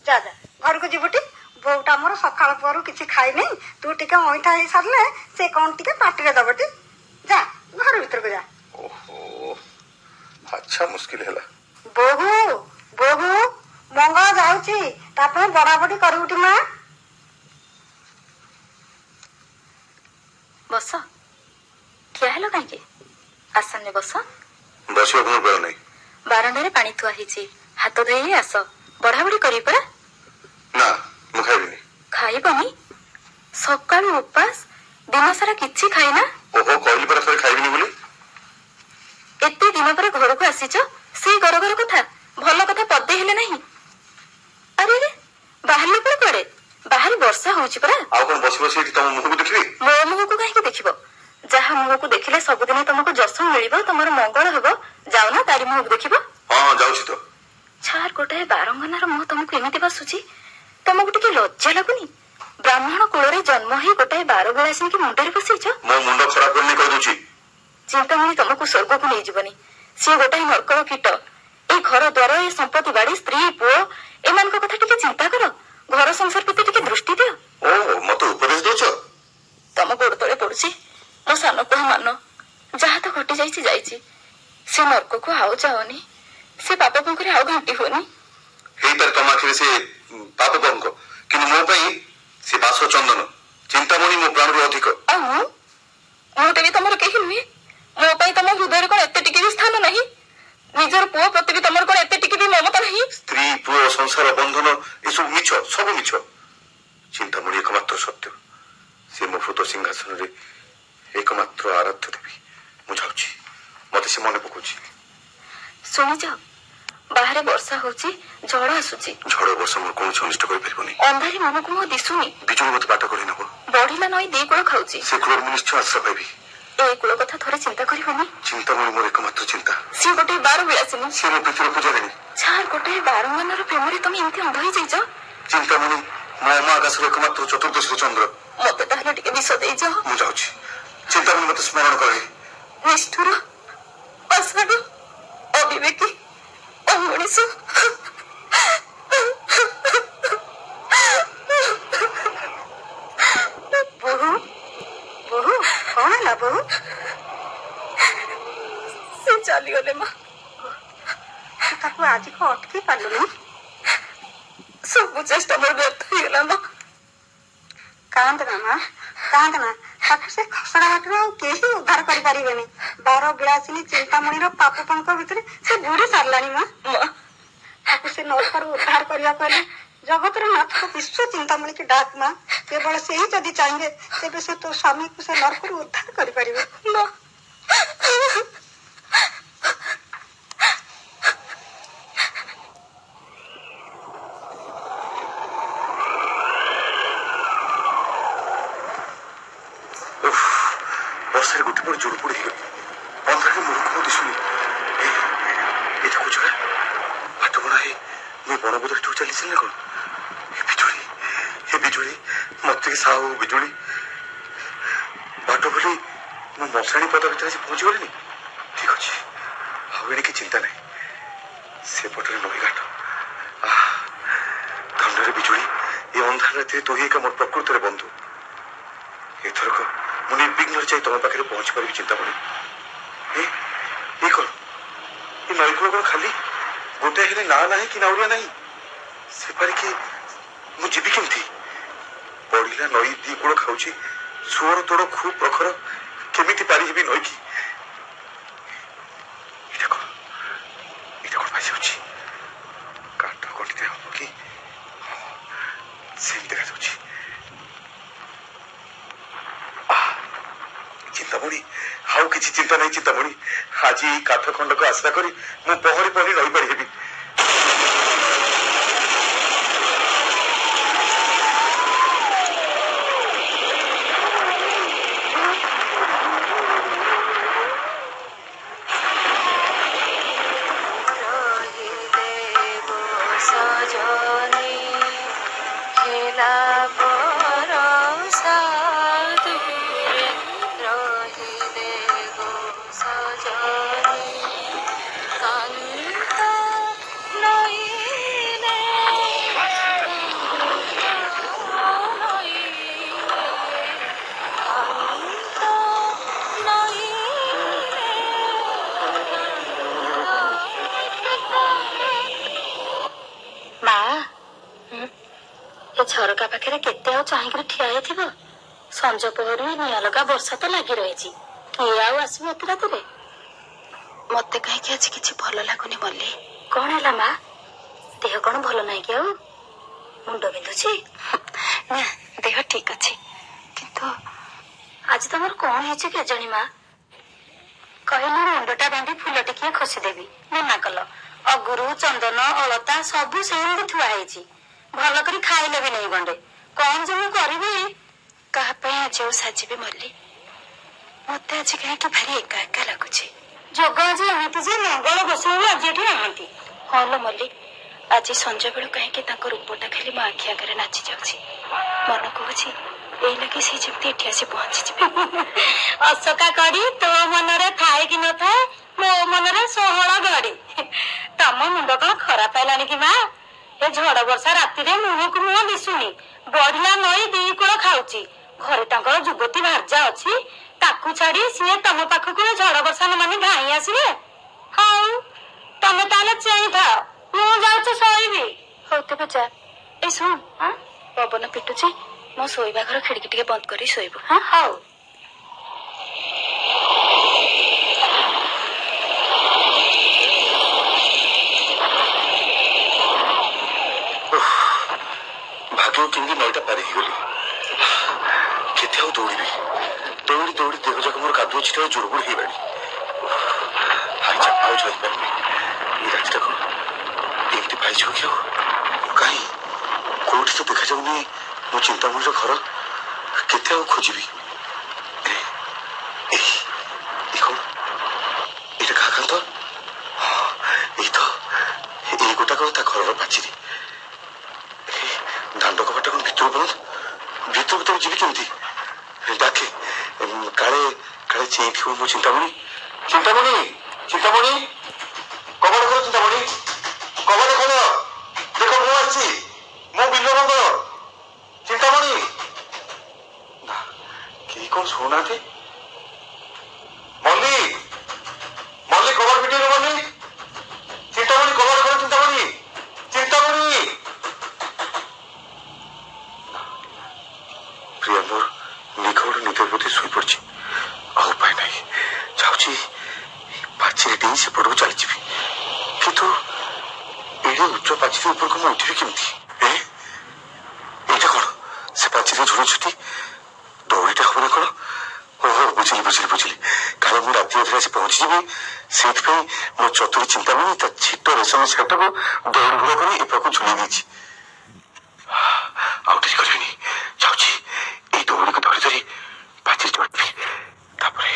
ଯା ଘରକୁ ଯିବୁଟି। ବୋଉଟା ମୋର ସକାଳ ପହରୁ କିଛି ଖାଇନି, ତୁ ଟିକେ ଅଇଁଠା ହେଇ ସାରିଲେ ସେ କଣ ଟିକେ ପାଟିରେ ଦବଟି। ଯା ଘର ଭିତରକୁ ଯା। ଓହୋ, ଆଚ୍ଛା ମୁସ୍କିଲ ହେଲା। ବୋହୁ ମଙ୍ଗଳ ଯାଉଛି, ତା ପାଇଁ ବଡାବଡି କରିବୁଟି ମା। ବସ, ଠିଆ ହେଲ କାହିଁକି? ଆସନରେ ବସ। ବସିବାକୁ ମୋର ବେଳ ନାହିଁ। ବାରଣ୍ଡାରେ ପାଣି ଥୁଆ ହେଇଛି, ହାତ ଧୋଇ ଆସ, ବଢାବଢି କରିବି ପରା। ନା ମୁଁ ଖାଇବିନି। ଖାଇବନି? ସକାଳୁ ଉପାସ, ଦିନ ସାରା କିଛି ଖାଇନା? ଓହୋ, କହିଲି ପରା ଥରେ ଖାଇବିନି ବୋଲି। ଏତେ ଦିନ ପରେ ଘରକୁ ଆସିଛ, ସେଇ ଘର କଥା, ଭଲ କଥା ପଦେ ହେଲେ ନାହିଁ। ଆରେ ବାହାରିଲେ ପୁଣି କୁଆଡେ? ବାହାରେ ବର୍ଷା ହଉଛି ପରା। ଆଉ କଣ ବସି ବସି ଏଠି ତମ ମୁହଁକୁ ଦେଖିବି? ମୋ ମୁହଁକୁ କାହିଁକି ଦେଖିବ? ଯାହା ମୁହଁକୁ ଦେଖିଲେ ସବୁଦିନ ତମକୁ ଯଶ ମିଳିବ, ତମର ମଙ୍ଗଳ ହବ, ଯାଉନା ତାରି ମୁହଁକୁ ଦେଖିବ। ହଁ ଯାଉଛି ତ। ଛାର ଗୋଟାଏ ବାରଙ୍ଗନାର ମୁହଁ ତମକୁ ଏମିତି ବାସୁଛି, ତମକୁ ଟିକେ ଲଜ୍ଜା ଲାଗୁନି? ବ୍ରାହ୍ମଣ କୁଳରେ ଜନ୍ମ ହେଇ ଗୋଟାଏ 12 ବିଳାସିନୀକି ମୁଣ୍ଡରେ ବସେଇଛ। ମୋ ମୁଣ୍ଡ ଖରାପ କରିନି କହିଦଉଛି। ଚିନ୍ତାମଣି ତମକୁ ସ୍ୱର୍ଗକୁ ନେଇଯିବନି, ସିଏ ଗୋଟାଏ ନର୍କର କୀଟ। ଏଇ ଘର ଦ୍ୱାର, ଏ ସମ୍ପତ୍ତି ବାଡି, ସ୍ତ୍ରୀ ପୁଅ, ଏମାନଙ୍କ କଥା ଟିକେ ଚିନ୍ତା କର, ଘର ସଂସାର ପ୍ରତି ଟିକେ ଦୃଷ୍ଟି ଦିଅ। ଓହୋ, ମତେ ଉପଦେଶ ଦଉଛ? ତମ ଗୋଡ ତଳେ ପଡୁଛି, ମୋ ସାନ ପୁଅ ମାନ, ଯାହା ତ ଘଟି ଯାଇଛି ଯାଇଛି, ସେ ନର୍କକୁ ଆଉ ଯାଅନି, ସେ ପାପ ପଙ୍କରେ ଆଉ ଘାଣ୍ଟି ହୁଏନି। ହେଇପାରେ ତମ ଆଖିରେ ସେ ପାପ ପଙ୍କ, କିନ୍ତୁ ମୋ ପାଇଁ ସେ ବାସ ଚନ୍ଦନ। ଚିନ୍ତାମଣି ମୋ ପ୍ରାଣରୁ ଅଧିକ। ଆଉ ମୁଁ ତେବେ ତମର କେହି ନୁହେଁ? ମୋ ପାଇଁ ତମ ହୃଦୟରେ କଣ ଏତେ ଟିକେ ବି ସ୍ଥାନ ନାହିଁ? ନିଜର ପୁଅ ପ୍ରତି ବି ତମର କଣ ଏତେ ଟିକେ ବି ମମତା ନାହିଁ? ସ୍ତ୍ରୀ ପୁଅ ସଂସାର ବନ୍ଧନ ଏସବୁ ମିଛ, ସବୁ ମିଛ। ଚିନ୍ତାମଣି ଏକମାତ୍ର ସତ୍ୟ, ସେ ମୋ ହୃଦ ସିଂହାସନରେ ଏକମାତ୍ର ଆରାଧ୍ୟ ଦେବୀ। ମୁଁ ଯାଉଛି, ମତେ ସେ ମନେ ପକଉଛି। ଶୁଣିଯାଅ, ବାହାରେ ବର୍ଷା ହଉଛି, ଝଡ଼ ଆସୁଛି। ଝଡ଼ ବର୍ଷା ମୋର କୌଣସି ଅନିଷ୍ଟ କରିପାରିବନି। ଅନ୍ଧାରି ମୁହଁକୁ ମୁହଁ ଦିଶୁନି, ବିଜୁଳି ମତେ ବାଟ କରି ନେବ। ବଢିଲା ନଈ 2 କୂଳ ଖାଉଛି, ସେ କୂଳରେ ମୁଁ ନିଶ୍ଚୟ ଆଶ୍ରୟ ପାଇବି। ଏ କୂଳ କଥା ଥରେ ଚିନ୍ତା କରିବନି? ଚିନ୍ତାମଣି ମୋର ଏକମାତ୍ର ଚିନ୍ତା। ସିଏ ଗୋଟାଏ 12 ବିଳାସିନୀ, ସେ ମୋ ପ୍ରୀତିର ପୂଜାରିଣୀ। ଛାର ଗୋଟାଏ ବାରଙ୍ଗନାର ପ୍ରେମରେ ତମେ ଏମିତି ଅନ୍ଧ ହେଇଯାଇଛ? ଚିନ୍ତାମଣି ମୋ ଅମା ଆକାଶର ଏକମାତ୍ର ଚତୁର୍ଦ୍ଦଶୀ ଚନ୍ଦ୍ର। ମତେ ତାହେଲେ ଟିକେ ବିଷ ଦେଇଯାଅ। ମୁଁ ଯାଉଛି, ଚିନ୍ତାମଣି ମତେ ସ୍ମରଣ କରେ। ନିଷ୍ଠୁର, ଅସାଧୁ, ଅବିବେକୀ, ଅମଣିଷ। ବୋହୁ କଣ ହେଲା ବୋହୁ? ସେ ଚାଲିଗଲେ ମା। ତାକୁ ଆଜି କଣ ଅଟକେଇ ପାରିଲୁନି? ସବୁ ଚେଷ୍ଟା ମୋର ବ୍ୟର୍ଥ ହେଇଗଲା ମା। କାନ୍ଦନା ମା, କାନ୍ଦନା। ତାକୁ ସେ ଖସଡା ଘାଟରୁ ଆଉ କେହି ଉଦ୍ଧାର କରିପାରିବେନି। 12 ବିଳାସିନୀ ଚିନ୍ତାମଣିର ପାପ ପଙ୍କ ଭିତରେ ସେ ବୁଡି ସାରିଲାଣି ମା। ତାକୁ ସେ ନର୍କରୁ ଉଦ୍ଧାର କରିବାକୁ ହେଲେ ଜଗତର ନାଥ ବିଶ୍ୱ ଚିନ୍ତାମଣିକି ଡାକ ମା। କେବଳ ସେହି ଯଦି ଚାହିଁବେ, ତେବେ ସେ ତୋ ସ୍ୱାମୀକୁ ସେ ନର୍କରୁ ଉଦ୍ଧାର କରିପାରିବେ। ମା, ଜୋରପୋଡ଼ି ହେଇଗଲି। ଅନ୍ଧାରରେ ମୁହଁକୁ ମୁଁ ଦିଶୁନି। ଏ ଦେଖୁଛୁ ନା ବାଟବଣା ହେଇ ମୁଁ ବଣ ବୋଧ ଭିତରକୁ ଚାଲିଛି ନା କଣ? ଏ ବିଜୁଳି ମତେ ଟିକେ ସାହା ହଉ ବିଜୁଳି। ବାଟ ଭୁଲି ମୁଁ ମଶାଣି ପଦ ଭିତରେ ଆସି ପହଞ୍ଚିଗଲିଣି। ଠିକ ଅଛି, ଆଉ ଏଣିକି ଚିନ୍ତା ନାହିଁ। ସେପଟରେ ନଈଘାଟ। ଧନରେ ବିଜୁଳି, ଏ ଅନ୍ଧାର ରାତିରେ ତୁ ହିଁ ଏକା ମୋର ପ୍ରକୃତରେ ବନ୍ଧୁ। ଏଥରକ ମୁଁ ନିର୍ବିଘ୍ନରେ ଯାଇ ତମ ପାଖରେ ପହଞ୍ଚି ପାରିବି ଚିନ୍ତାମଣି। ଏ କଣ ଏ ନଈକୂଳ କଣ ଖାଲି? ଗୋଟାଏ ହେଲେ ନାଁ ନାହିଁ କି ନାଉରିଆ ନାହିଁ। ସେପାରିକି ମୁଁ ଯିବି କେମିତି? ପଡ଼ିଲା ନଈ ଦି କୂଳ ଖାଉଛି, ସୁଅର ତୋଡ଼ ଖୁବ୍ ପ୍ରଖର। କେମିତି ପାରିଯିବି ନଈକି? ଏଇଟା କଣ ଭାସିଯାଉଛି? କାଠ କଣ୍ଟିତେ ହବ କି? ସେମିତି ଦେଖାଯାଉଛି। ଚିନ୍ତାମଣି, ଆଉ କିଛି ଚିନ୍ତା ନାହିଁ ଚିନ୍ତାମଣି। ଆଜି ଏଇ କାଠ ଖଣ୍ଡକୁ ଆଶ୍ରା କରି ମୁଁ ପହଁରି ପହଁରି ନଈ ପାରି ହେବି। ମା, ଏ ଝରକା ପାଖରେ କେତେ ଆଉ ଚାହିଁକିରି ଠିଆ ହେଇଥିବ? ସଞ୍ଜ ପହରୁ ନିଆଁ ଲଗା ବର୍ଷା ତ ଲାଗି ରହିଛି। କିଏ ଆଉ ଆସିବ ଏତେ ରାତିରେ? ମତେ କାହିଁକି ଆଜି କିଛି ଭଲ ଲାଗୁନି ମଲ୍ଲି। କଣ ହେଲା ମା? ଦେହ କଣ ଭଲ ନାହିଁ କି? ଆଉ ମୁଣ୍ଡ ବିନ୍ଧୁଛି? ନା, ଦେହ ଠିକ ଅଛି, କିନ୍ତୁ ଆଜି ତମର କଣ ହେଇଛି କେଜାଣି ମା? କହିଲି ମୁଣ୍ଡଟା ବାନ୍ଧି ଫୁଲ ଟିକିଏ ଖୋସିଦେବି, ମନା କଲ। ଅଗୁରୁ, ଚନ୍ଦନ, ଅଳତା ସବୁ ସେମିତି ଥୁଆ ହେଇଛି। ଭଲ କରି ଖାଇଲେ ବି ନେଇ ଗଣ୍ଡେ। କଣ ଯେ ମୁଁ କରିବି? କାହା ପାଇଁ ଆଜି ଆଉ ସାଜିବି ମଲ୍ଲି? ମତେ ଆଜି କାହିଁକି ଭାରି ଏକା ଏକା ଲାଗୁଛି। ଯୋଗ ଆଜି ଏମିତି ଯେ ମଙ୍ଗଳ ଗୋସାଇଁ ଆଜି ଏଠି ନାହାନ୍ତି। ହଁ ଲୋ ମଲ୍ଲି, ଆଜି ସଞ୍ଜ ବେଳୁ କାହିଁକି ତାଙ୍କ ରୂପଟା ଖାଲି ମୋ ଆଖି ଆଗରେ ନାଚି ଯାଉଛି। ମନ କହୁଛି ଏଇ ଲାଗି ସେ ଯେମିତି ଏଠି ଆସି ପହଞ୍ଚିଯିବେ। ଅଶୋକା କଡ଼ି ତୋ ମନରେ ଥାଏ କି ନଥାଏ, ମୋ ମନରେ ଷୋହଳ ଗଡ଼ି। ତମ ମୁଣ୍ଡ କଣ ଖରାପ ହେଲାଣି କି ମା? ଏ ଝଡ ବର୍ଷା ରାତିରେ ମୁହଁକୁ ମୁହଁ ଦିଶୁନି। ବଢିଲା ନଈ ଦି କୂଳ ଖାଉଛି। ଘରେ ତାଙ୍କର ଯୁବତୀ ଭାର୍ଯ୍ୟା ଅଛି, ତାକୁ ଛାଡି ସିଏ ତମ ପାଖକୁ ଝଡ ବର୍ଷା ମାନେ ଧାଇଁ ଆସିବେ? ହଉ, ତମେ ତାହେଲେ ଚେଇଁଥାଅ, ମୁଁ ଯାଉଛି ଶୋଇବି। ହଉ ତେବେ ଯା। ଏଇ ଶୁଣ, ପବନ ପିଟୁଛି, ମୋ ଶୋଇବା ଘର ଖିଡିକି ଟିକେ ବନ୍ଦ କରି ଶୋଇବୁ। ହଁ ହଉ। ଭାଗ୍ୟ କେମିତି ନଈଟା ପାରି ହେଇଗଲି। କେତେ ଆଉ ଦୌଡ଼ିବି? ଦୌଡ଼ି ଦୌଡ଼ି ଦେହ ଯାକ ମୋର କାଦୁଅ ଛିଟା ଜୋରବୁଡ ହେଇଗଲାଣି। ଆଉ ଯାଇପାରିବି। ଏ ରାତିଟା କଣ ଏମିତି ପାଇଯିବ କି? ଆଉ କାହିଁ କୋଉଠି ତ ଦେଖାଯାଉନି ମୋ ଚିନ୍ତାମଣିର ଘର। କେତେ ଆଉ ଖୋଜିବି? କଣ ଏଇଟା କାହା କାନ୍ଥ? ଏଇ ଗୋଟାକ ତା ଘରର ପାଚିରି। ଦାଣ୍ଡ କବାଟ କଣ ଭିତରୁ ବନ୍ଦ? ଭିତରକୁ ତ ଯିବି କେମିତି? ଡାକେ, କାଳେ ଚେଇଁଥିବ ମୋ ଚିନ୍ତାମଣି। ଚିନ୍ତାମଣି, ଚିନ୍ତାମଣି, କବାଟ ଖୋଲ ଚିନ୍ତାମଣି, କବାଟ ଖୋଲ। ଦେଖ ମୁଁ ଆସିଛି, ମୁଁ ବିଲ ମଙ୍ଗଳ। ଚିନ୍ତାମଣି। ନା, କେହି କଣ ଶୁଣୁନାହାନ୍ତି? ମଲ୍ଲି, ମଲ୍ଲି କବାଟ ଫିଟେଇଲ ମଲ୍ଲି। ଚିନ୍ତାମଣି କବାଟ ଖୋଲ ଚିନ୍ତାମଣି, ଚିନ୍ତାମଣି। ପ୍ରିୟା ମୋର ନିଘୋଡ଼ ନିଦ ପ୍ରତି ଶୋଇପଡିଛି। ଆଉ ଉପାୟ ନାହିଁ, ଯାଉଛି ପାଚିରି ଡେଇଁ ସେପଟକୁ ଚାଲିଯିବି। କିନ୍ତୁ ଏଡେ ଉଚ୍ଚ ପାଚିରି ଉପରକୁ ମୁଁ ଉଠିବି କେମିତି? ଏଇଟା କଣ? ସେ ପାଚିରି ଝୁଲୁଛୁଟି ଦୌଡ଼ିଟା ହବ ନା କଣ? ଓହୋ, ବୁଝିଲି। କାଳେ ମୁଁ ରାତି ଅଧରେ ଆସି ପହଞ୍ଚିଯିବି, ସେଇଥିପାଇଁ ମୋ ଚତୁରୀ ଚିନ୍ତାମଣି ତା ଛିଟ ରେଶମ ଶାଟାକୁ ଦୌଡ଼ି ଘୋଡ଼ା କରି ଏ ପାଖକୁ ଝୁଲେଇ ଦେଇଛି। ଆଉ ଡେରି କରିବିନି, ଯାଉଛି ଏଇ ଦୌଡ଼ିକୁ ଧରି ଧରି ପାଚିରି ଚଢ଼ିବି। ତାପରେ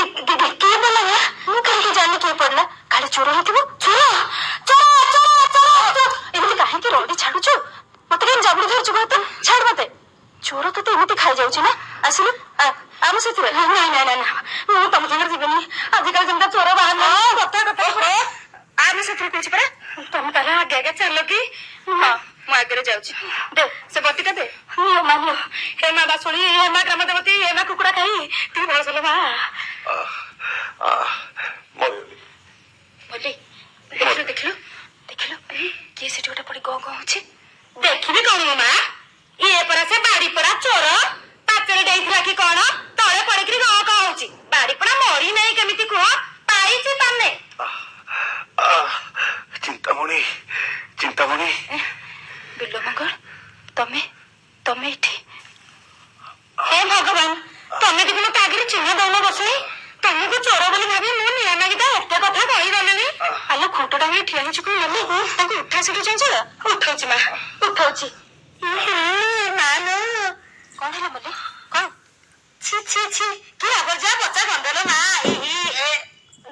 କିଏ ଦେଲା ମା? ମୁଁ କାହିଁକି ଜାଣିନି କିଏ ପଡିଲା? କାଳେ ଚୋର ହେଇଥିବ। ଚୋର ଚୋର ଚୋର ଚୋର ଏମିତି କାହିଁକି ରଡି ଛାଡୁଛୁ? ମତେ କାହିଁ ଜାବୁଡି ଧରୁଛୁ? ଭାତ ଛାଡ ମତେ। ଚୋର ତତେ ଏମିତି ଖାଇଯାଉଛି ନା? ଆସିଲୁ ଆମ ସେଥିରେ। ନାଇଁ ନାଇଁ ନାଇଁ ମୁଁ ତମ ସାଙ୍ଗରେ ଯିବିନି। ଆଜିକାଲି ଯେମିତି ଚୋର ବାହାରିଲା କଥା କଥା ଆମେ ସେଥିରେ କହୁଛି ପରା। ତମେ ତାହେଲେ ଆଗେ ଆଗେ ଚାଲ କି? ହଁ ମୁଁ ଆଗରେ ଯାଉଛି। ଦେ ସେ ବତିଟା ଦେ। ହେ ମା ବାସୁଳି, ହେ ମା ଗ୍ରାମ ଦେବତୀ, ହେ ମା କୁକୁଡା ଖାଇ, ତୁ ଭରସଲ ମା। ବୋଲି ଦେଖିଲୁ ଦେଖିଲୁ ଦେଖିଲୁ କିଏ ସେଠି ଗୋଟେ ପଡି ଗଁ ଗଁ ହଉଛି? ଦେଖିବି କଣ ମୋ ମା? ଇଏ ପରା ସେ ବାଡି ପରା ଚୋର। ପାଚରେ ଡେଇଥିଲା କି କଣ? ତଳେ ପଡିକିରି ଗଁ ଗଁ ହଉଛି। ବାଡି ପରା ମରି ନାହିଁ କେମିତି କୁହ? ପାଇଛି ତମେ। ଚିନ୍ତାମଣି, ଚିନ୍ତାମଣି। ବିଲ ମଙ୍ଗଳ, ତମେ ତମେ ଏଠି? ହେ ଭଗବାନ, ତମେ ଟିକେ ମତେ ଆଗରେ ଚିହ୍ନ ଦଉନ ବସୁନି? ତମକୁ ଚୋର ବୋଲି ଭାବି ମୁଁ ନିଆଁ ନାଗିଟା ଏତେ କଥା କହିଗଲିଣି। ଆଲୋ ଖୁଣ୍ଟଟା ହେଇ ଠିଆ ହେଇଛୁ କଣ ମନେ? ତାଙ୍କୁ ଉଠା ସେଠି ଚଞ୍ଚଳ। ଉଠଉଛି ମା ଉଠଉଛି। କଣ ହେଲା ମନେ? କଣ? ଛି ଛି ଛି କି ଆବର୍ଜା ପଚା ଗନ୍ଧଲ ମା।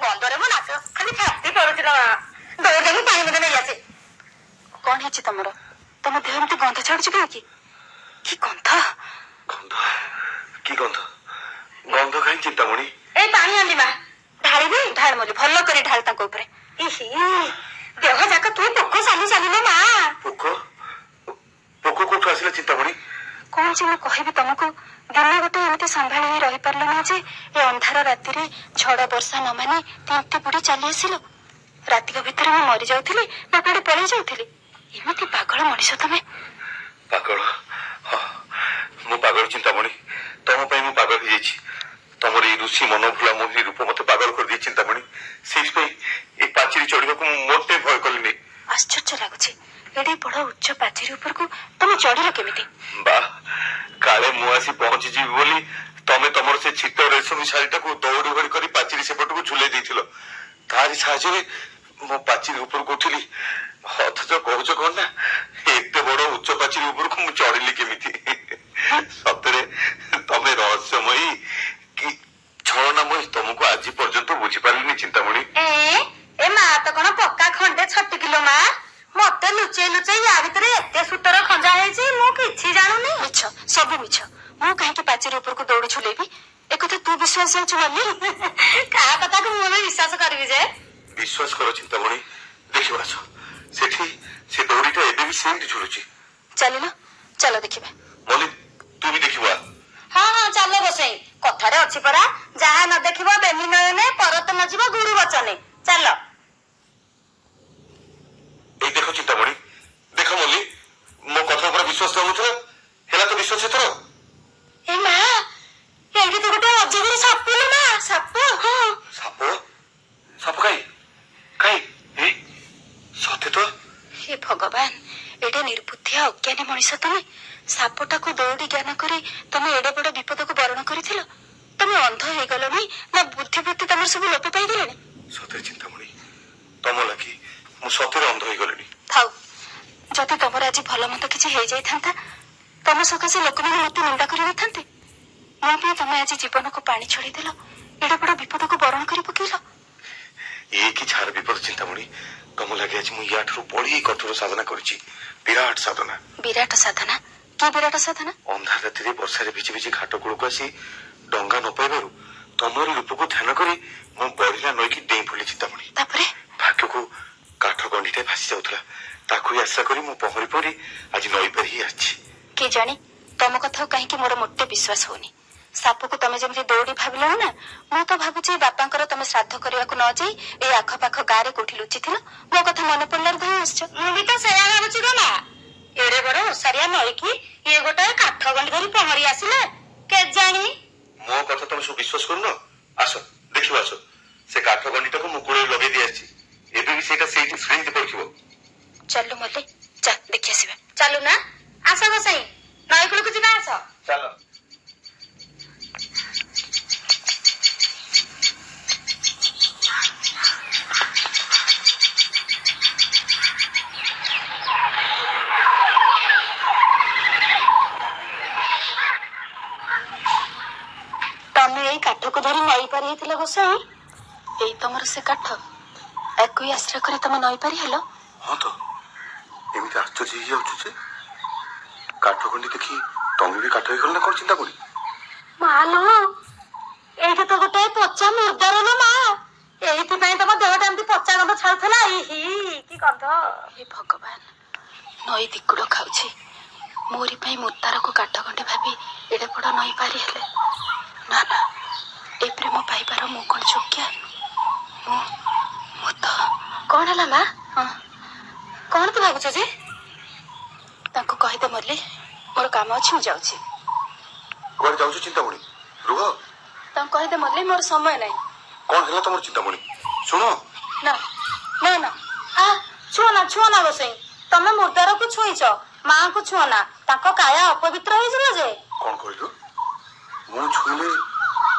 ଗନ୍ଧରେ ମୋ ନାକ ଖାଲି ଛାତି ପଡୁଛି ନା ମା। ଦୌଡ ପାଣି ମତେ ନେଇ ଆସେ। କଣ ହେଇଛି ତମର? ତମ ଦେହ ଏମିତି ଗନ୍ଧ ଛାଡୁଛି କାହିଁକି? କି ଗନ୍ଧ? ଗନ୍ଧ? କି ଗନ୍ଧ? ଗନ୍ଧ କାହିଁ ଚିନ୍ତାମଣି? ଏଇ ପାଣି ଆଣିଲି ମା। ଢାଳିବି? ଢାଳ ମଲି ଭଲ କରି ଢାଳ ତାଙ୍କ ଉପରେ। ଦେହ ଯାକ ତୁ ପୋକ ସାଲୁ ସାଲୁନ ମା। ପୋକ? ପୋକ କୋଉଠୁ ଆସିଲା ଚିନ୍ତାମଣି? କଣ ଯେ ମୁଁ କହିବି ତମକୁ? ଦିନ ଗୋଟେ ଏମିତି ସମ୍ଭାଳି ହେଇ ରହିପାରିଲ ନା ଯେ ଏ ଅନ୍ଧାର ରାତିରେ ଝଡ ବର୍ଷା ନ ମାନି ତିନ୍ତି ବୁଡି ଚାଲି ଆସିଲ। ରାତିକ ଭିତରେ ମୁଁ ମରି ଯାଉଥିଲି ନା କୁଆଡେ ପଳେଇ ଯାଉଥିଲି? ଏମିତି ପାଗଳ ମଣିଷ ତମେ। ପାଗଳ? ହଁ ମୁଁ ପାଗଳ ଚିନ୍ତାମଣି। ତମ ପାଇଁ ମୁଁ ପାଗଳ ହେଇଯାଇଛି। ତମର ଏଇ ଋଷି ମନୋଭୁଲା ମୋହିନୀ ରୂପ ମତେ ପାଗଳ କରିଦିଏ ଚିନ୍ତାମଣି। ସେଇଥିପାଇଁ ଏଇ ପାଚିରି ଚଢିବାକୁ ମୁଁ ମୋଟେ ଭୟ କଲିନି। ଆଶ୍ଚର୍ଯ୍ୟ ଲାଗୁଛି, ଏଡେ ବଡ ଉଚ୍ଚ ପାଚିରି ଉପରକୁ ତମେ ଚଢିଲ କେମିତି? ବା, କାଳେ ମୁଁ ଆସି ପହଞ୍ଚିଯିବି ବୋଲି ତମେ ତମର ସେ ଛିଟ ରେଶମୀ ଶାଢୀଟାକୁ ଦୌଡି ଭଳି କରି ପାଚିରି ସେପଟକୁ ଝୁଲେଇ ଦେଇଥିଲ। ତାରି ସାହାଯ୍ୟରେ ମୁଁ ପାଚିରି ଉପରକୁ ଉଠିଲି। ଅଥଚ କହୁଛ କଣ ନା ଏତେ ବଡ ଉଚ୍ଚ ପାଚିରି ଉପରକୁ ମୁଁ ଚଢିଲି କେମିତି? ସତରେ ତମେ ରହସ୍ୟମୟୀ କି ଛଳନାମୟୀ ତମକୁ ଆଜି ପର୍ଯ୍ୟନ୍ତ ବୁଝିପାରିଲିନି ଚିନ୍ତାମଣି। ଏ ମା ତ କଣ ପକ୍କା ଖଣ୍ଡେ ଛଟିକିଲ ମା। ମତେ ଲୁଚେଇ ଲୁଚେଇ ୟା ଭିତରେ ଏତେ ସୂତର ଖଞ୍ଜା ହେଇଛି ମୁଁ କିଛି ଜାଣୁନି। ମିଛ, ସବୁ ମିଛ। ମୁଁ କାହିଁକି ପାଚିରି ଉପରକୁ ଦୌଡି ଝୁଲେଇବି? ଏକଥା ତୁ ବିଶ୍ୱାସ ଯାଉଛୁ ବୋଲି? କାହା କଥାକୁ ମୁଁ ଏବେ ବିଶ୍ୱାସ କରିବି ଯେ? ବିଶ୍ୱାସ କର ଚିନ୍ତାମଣି, ଦେଖିବା ଆସ ସେଠି ସେ ଦୌଡିଟା ଏବେ ବି ସେମିତି ଝୁଲୁଛି। ଚାଲିଲ, ଚାଲ ଦେଖିବା। ମଲ୍ଲି, ତୁ ବି ଦେଖିବା। ହଁ ହଁ ଚାଲ ବସେଇ। କଥାରେ ଅଛି ପରା, ଯାହା ନ ଦେଖିବ ବେନି ନୟନେ ପରତ ନ ଯିବ ଗୁରୁ ବଚନେ। ଚାଲ। ଏଇ ଦେଖ ଚିନ୍ତାମଣି, ଦେଖ ମଲ୍ଲି, ମୋ କଥା ଉପରେ ବିଶ୍ୱାସ କରୁନଥିଲା, ହେଲା ତ ବିଶ୍ୱାସ ଏଥର। ଏ ମା, ଏଇଠି ତ ଗୋଟେ ଅଜଗର ସାପ ଲୋ ମା। ସାପ? ହଁ। ସାପ? ସାପ କାଇଁ? କାଇଁ? ସତେ ତ? ହେ ଭଗବାନ, ଏଡେ ନିର୍ବୁଦ୍ଧିଆ ଅଜ୍ଞାନୀ ମଣିଷ ତମେ। ସାପଟାକୁ ଦୌଡି ଜ୍ଞାନ କରି ତମେ ଏଡେ ବଡ ବିପଦକୁ ବରଣ କରିଥିଲ। ତମେ ଅନ୍ଧ ହେଇଗଲଣି ନା ବୁଦ୍ଧି ବୁଦ୍ଧି ତମର ସବୁ ଲୋପ ପାଇଗଲାଣି? ସତରେ ଚିନ୍ତାମଣି, ତମ ଲାଗି ମୁଁ ସତରେ ଅନ୍ଧ ହେଇଗଲିଣି। ଥାଉ, ଯଦି ତମର ଆଜି ଭଲ ମନ୍ଦ କିଛି ହେଇଯାଇଥାନ୍ତା, ତମ ସକାଶେ ଲୋକମାନେ ମତେ ନିନ୍ଦା କରିନଥାନ୍ତେ? ମୋ ପାଇଁ ତମେ ଆଜି ଜୀବନକୁ ପାଣି ଛଡେଇଦେଲ, ଏଡେ ବଡ ବିପଦକୁ ବରଣ କରି ପକେଇଲ। ଏ କି ଛାର ବିପଦ ଚିନ୍ତାମଣି। ତମ ଲାଗି ଆଜି ମୁଁ ୟାଠାରୁ ବଢି କଠୋର ସାଧନା କରିଛି। ବିରାଟ ସାଧନା। ବିରାଟ ସାଧନା? କି ବିରାଟ ସାଧନା? ଅନ୍ଧାର ରାତିରେ ବର୍ଷାରେ ଭିଜି ଭିଜି ଘାଟ କୂଳକୁ ଆସି ଡଙ୍ଗା ନ ପାଇବାରୁ ତମରି ରୂପକୁ ଧ୍ୟାନ କରି ମୁଁ ବଢିଲା ନଈକି ଡେଇଁ ପଡିଲି ଚିନ୍ତାମଣି। ତାପରେ? ଭାଗ୍ୟକୁ କାଠ ଗଣ୍ଡିଟେ ଭାସି ଯାଉଥିଲା, ତାକୁ ଆଶା କରି ମୁଁ ପହଁରି ପହଁରି ଆଜି ନଈ ପାରି ହିଁ ଆସିଛି। କି ଜାଣି, ତମ କଥାକୁ କାହିଁକି ମୋର ମୋଟେ ବିଶ୍ୱାସ ହଉନି। ସାପକୁ ତମେ ଯେମିତି ଦୌଡି ଭାବିଲଣି ନା, ମୁଁ ତ ଭାବୁଛି ବାପାଙ୍କର ତମେ ଶ୍ରାଦ୍ଧ କରିବାକୁ ନ ଯାଇ ଏଇ ଆଖପାଖ ଗାଁରେ କୋଉଠି ଲୁଚିଥିଲ। ମୋ କଥା ମନେ ପଡିଲାରୁ ଧାଇଁ ଆସିଛ। ମୁଁ ବି ତ ସେଇଆ ଭାବୁଛି ଗଲା। ଏଡେ ବଡ ଓସାରିଆ ନଈକି ଇଏ ଗୋଟାଏ କାଠ ଗଣ୍ଡି ଧରି ପହଁରି ଆସିଲେ କେଜାଣି? ମୋ କଥା ତମେ ସବୁ ବିଶ୍ୱାସ କରୁନ? ଆସ ଦେଖିବ, ଆସ ସେ କାଠ ଗଣ୍ଡିଟାକୁ ମୁଁ କୂଳରେ ଲଗେଇ ଦେଇ ଆସିଛି। ଏବେ ବି ସେଇଟା ସେଇଠି ସେମିତି ପଡିଥିବ। ଚାଲୁ ମତେ, ଯା ଦେଖି ଆସିବା। ଚାଲୁ ନା, ଆସ ଗୋସାଇଁ, ନଈ କୂଳକୁ ଯିବା ଆସ। ଚାଲ। ତମେ ଏଇ କାଠକୁ ଧରି ନଈ ପାରି ହେଇଥିଲେ ଗୋସାଇଁ? ଏଇ ତମର ସେ କାଠ, ୟାକୁ ହିଁ ଆଶ୍ରୟ କରି ତମେ ନଈପାରି ହେଲ। ହଁ ତ ଏମିତି ଆଶ୍ଚର୍ଯ୍ୟ ହେଇଯାଉଛୁ ଯେ କାଠ ଖଣ୍ଡି ଦେଖି ତମେ ବି କାଠ ହେଇଗଲ ନା କଣ ଚିନ୍ତା କরি? ମାଲୋ, ଏଇଠି ତ ଗୋଟେ ପଚା ମୁର୍ଦାର ଲୋ ମା। ଏଇଥିପାଇଁ ତମ ଦେହଟା ଏମିତି ପଚା ଗନ୍ଧ ଛାଡୁଥିଲା। କି ଗନ୍ଧ! ହେ ଭଗବାନ, ନଈ ଦିକୁଡ଼ ଖାଉଛି। ମୋରି ପାଇଁ ମୁର୍ଦାରକୁ କାଠ ଖଣ୍ଡେ ଭାବି ଏଡେ ବଡ ନଈ ପାରି ହେଲେ। ନା ନା, ଏ ପ୍ରେମ ପାଇବାର ମୁଁ କଣ ଯୋଗ୍ୟ? ମୁଁ ତ କଣ ହେଲା ମା? ହଁ, କଣ ତୁ ଭାବୁଛ ଯେ? ତାଙ୍କୁ କହିଦେ ମଲ୍ଲି, ମୋର କାମ ଅଛି, ମୁଁ ଯାଉଛି। କୁଆଡେ ଯାଉଛୁ ଚିନ୍ତାମଣି? ରୁହ। ତାଙ୍କୁ କହିଦେ ମଲ୍ଲି, ମୋର ସମୟ ନାହିଁ। କଣ ହେଲା ତମର ଚିନ୍ତାମଣି? ଶୁଣ। ନା ନା ନା, ଛୁଅ ନା ଗୋସାଇଁ, ତମେ ମୁର୍ଦାରକୁ ଛୁଇଁଛ, ମାଙ୍କୁ ଛୁଅ ନା। ତାଙ୍କ କାୟା ଅପବିତ୍ର ହେଇଯିବ ଯେ। କଣ କହିଲୁ? ମୁଁ ଛୁଇଁଲେ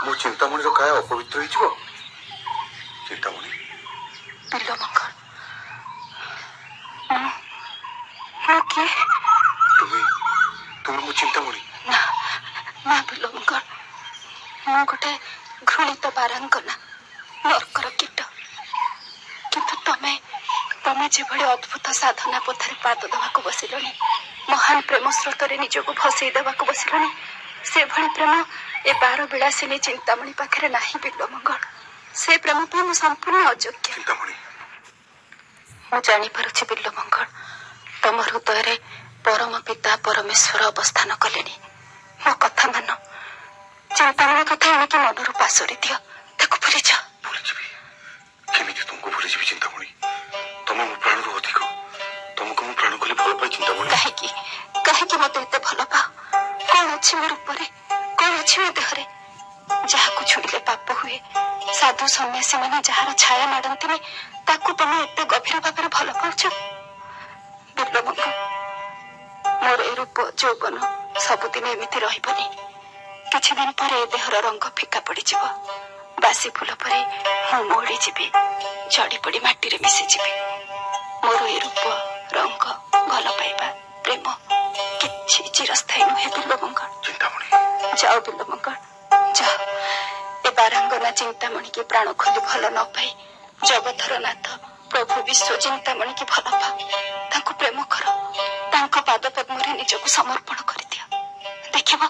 ମୋ ଚିନ୍ତାମଣିର କାୟା ଅପବିତ୍ର ହେଇଯିବ? ଚିନ୍ତାମଣି, ବିଲ ମଙ୍ଗଳ, ମୁଁ କିଏ? ତୁମେ ମୋ ଚିନ୍ତାମଣି? ନା ନା ବିଲ ମଙ୍ଗଳ, ମୁଁ ଗୋଟେ ଘୃଣିତ ବାରାଙ୍ଗନା, ନର୍କର କୀଟ। କିନ୍ତୁ ତମେ ଯେଭଳି ଅଦ୍ଭୁତ ସାଧନା ପଥରେ ପାଦ ଦେବାକୁ ବସିଲଣି, ମହାନ ପ୍ରେମ ସ୍ରୋତରେ ନିଜକୁ ଭସେଇ ଦେବାକୁ ବସିଲଣି, ସେଭଳି ପ୍ରେମ ଏ ବାର ବିଳାସିନୀ ଚିନ୍ତାମଣି ପାଖରେ ନାହିଁ ବିଲ ମଙ୍ଗଳ। ସେ ପ୍ରେମ ପାଇଁ ମୁଁ ସମ୍ପୂର୍ଣ୍ଣ ଅଯୋଗ୍ୟ। ଚିନ୍ତାମଣି, ମୁଁ ଜାଣିପାରୁଛି ବିଲ ମଙ୍ଗଳ, ତମ ହୃଦୟରେ ପରମ ପିତା ପରମେଶ୍ୱର ଅବସ୍ଥାନ କଲେଣି। ମୋ କଥା ମାନ, ଚିନ୍ତାମଣି କଥା ଏଣିକି ମନରୁ ପାସୋରି ଦିଅ। ତାକୁ ଭୁଲିଯାଅ। ଭୁଲିଯିବି? କେମିତି ତୁମକୁ ଭୁଲିଯିବି ଚିନ୍ତାମଣି? ତମେ ମୋ ପ୍ରାଣରୁ ଅଧିକ। ତମକୁ ମୁଁ ପ୍ରାଣ କଲି ଭଲ ପାଇ ଚିନ୍ତାମଣି। କାହିଁକି ମତେ ଏତେ ଭଲ ପାଅ? କଣ ଅଛି ମୋ ରୂପରେ, କଣ ଅଛି ମୋ ଦେହରେ, ଯାହାକୁ ଛୁଇଁଲେ ପାପ ହୁଏ? ସାଧୁ ସନ୍ନ୍ୟାସୀ ମାନେ ଯାହାର ଛାୟା ମାଡନ୍ତିନି, ତାକୁ ତମେ ଏତେ ଗଭୀର ଭାବରେ ଭଲ ପାଉଛ? ବିଲ ମଙ୍ଗଳ, ମୋର ଏ ରୂପ ଯୌବନ ସବୁଦିନ ଏମିତି ରହିବନି। କିଛି ଦିନ ପରେ ଏ ଦେହର ରଙ୍ଗ ଫିକା ପଡିଯିବ। ବାସି ଫୁଲ ପରି ମୁଁ ମୋଡ଼ିଯିବି, ଝଡ଼ି ପଡ଼ି ମାଟିରେ ମିଶିଯିବି। ମୋର ଏ ରୂପ, ରଙ୍ଗ, ଭଲ ପାଇବା, ପ୍ରେମ କିଛି ଚିରସ୍ଥାୟୀ ନୁହେଁ ବିଲ ମଙ୍ଗଳ। ଚିନ୍ତାମଣି, ଯାଅ ବିଲ ମଙ୍ଗଳ, ଯାଅ। ଏ ବାରାଙ୍ଗନା ଚିନ୍ତାମଣି କି ପ୍ରାଣ ଖୋଲି ଭଲ ନ ପାଇ ଜଗତର ନାଥ ପ୍ରଭୁ ବିଶ୍ୱ ଚିନ୍ତାମଣି କି ଭଲ ପାଅ। ତାଙ୍କୁ ପ୍ରେମ କର, ତାଙ୍କ ପାଦ ପଦ୍ମରେ ନିଜକୁ ସମର୍ପଣ କରିଦିଅ। ଦେଖିବ,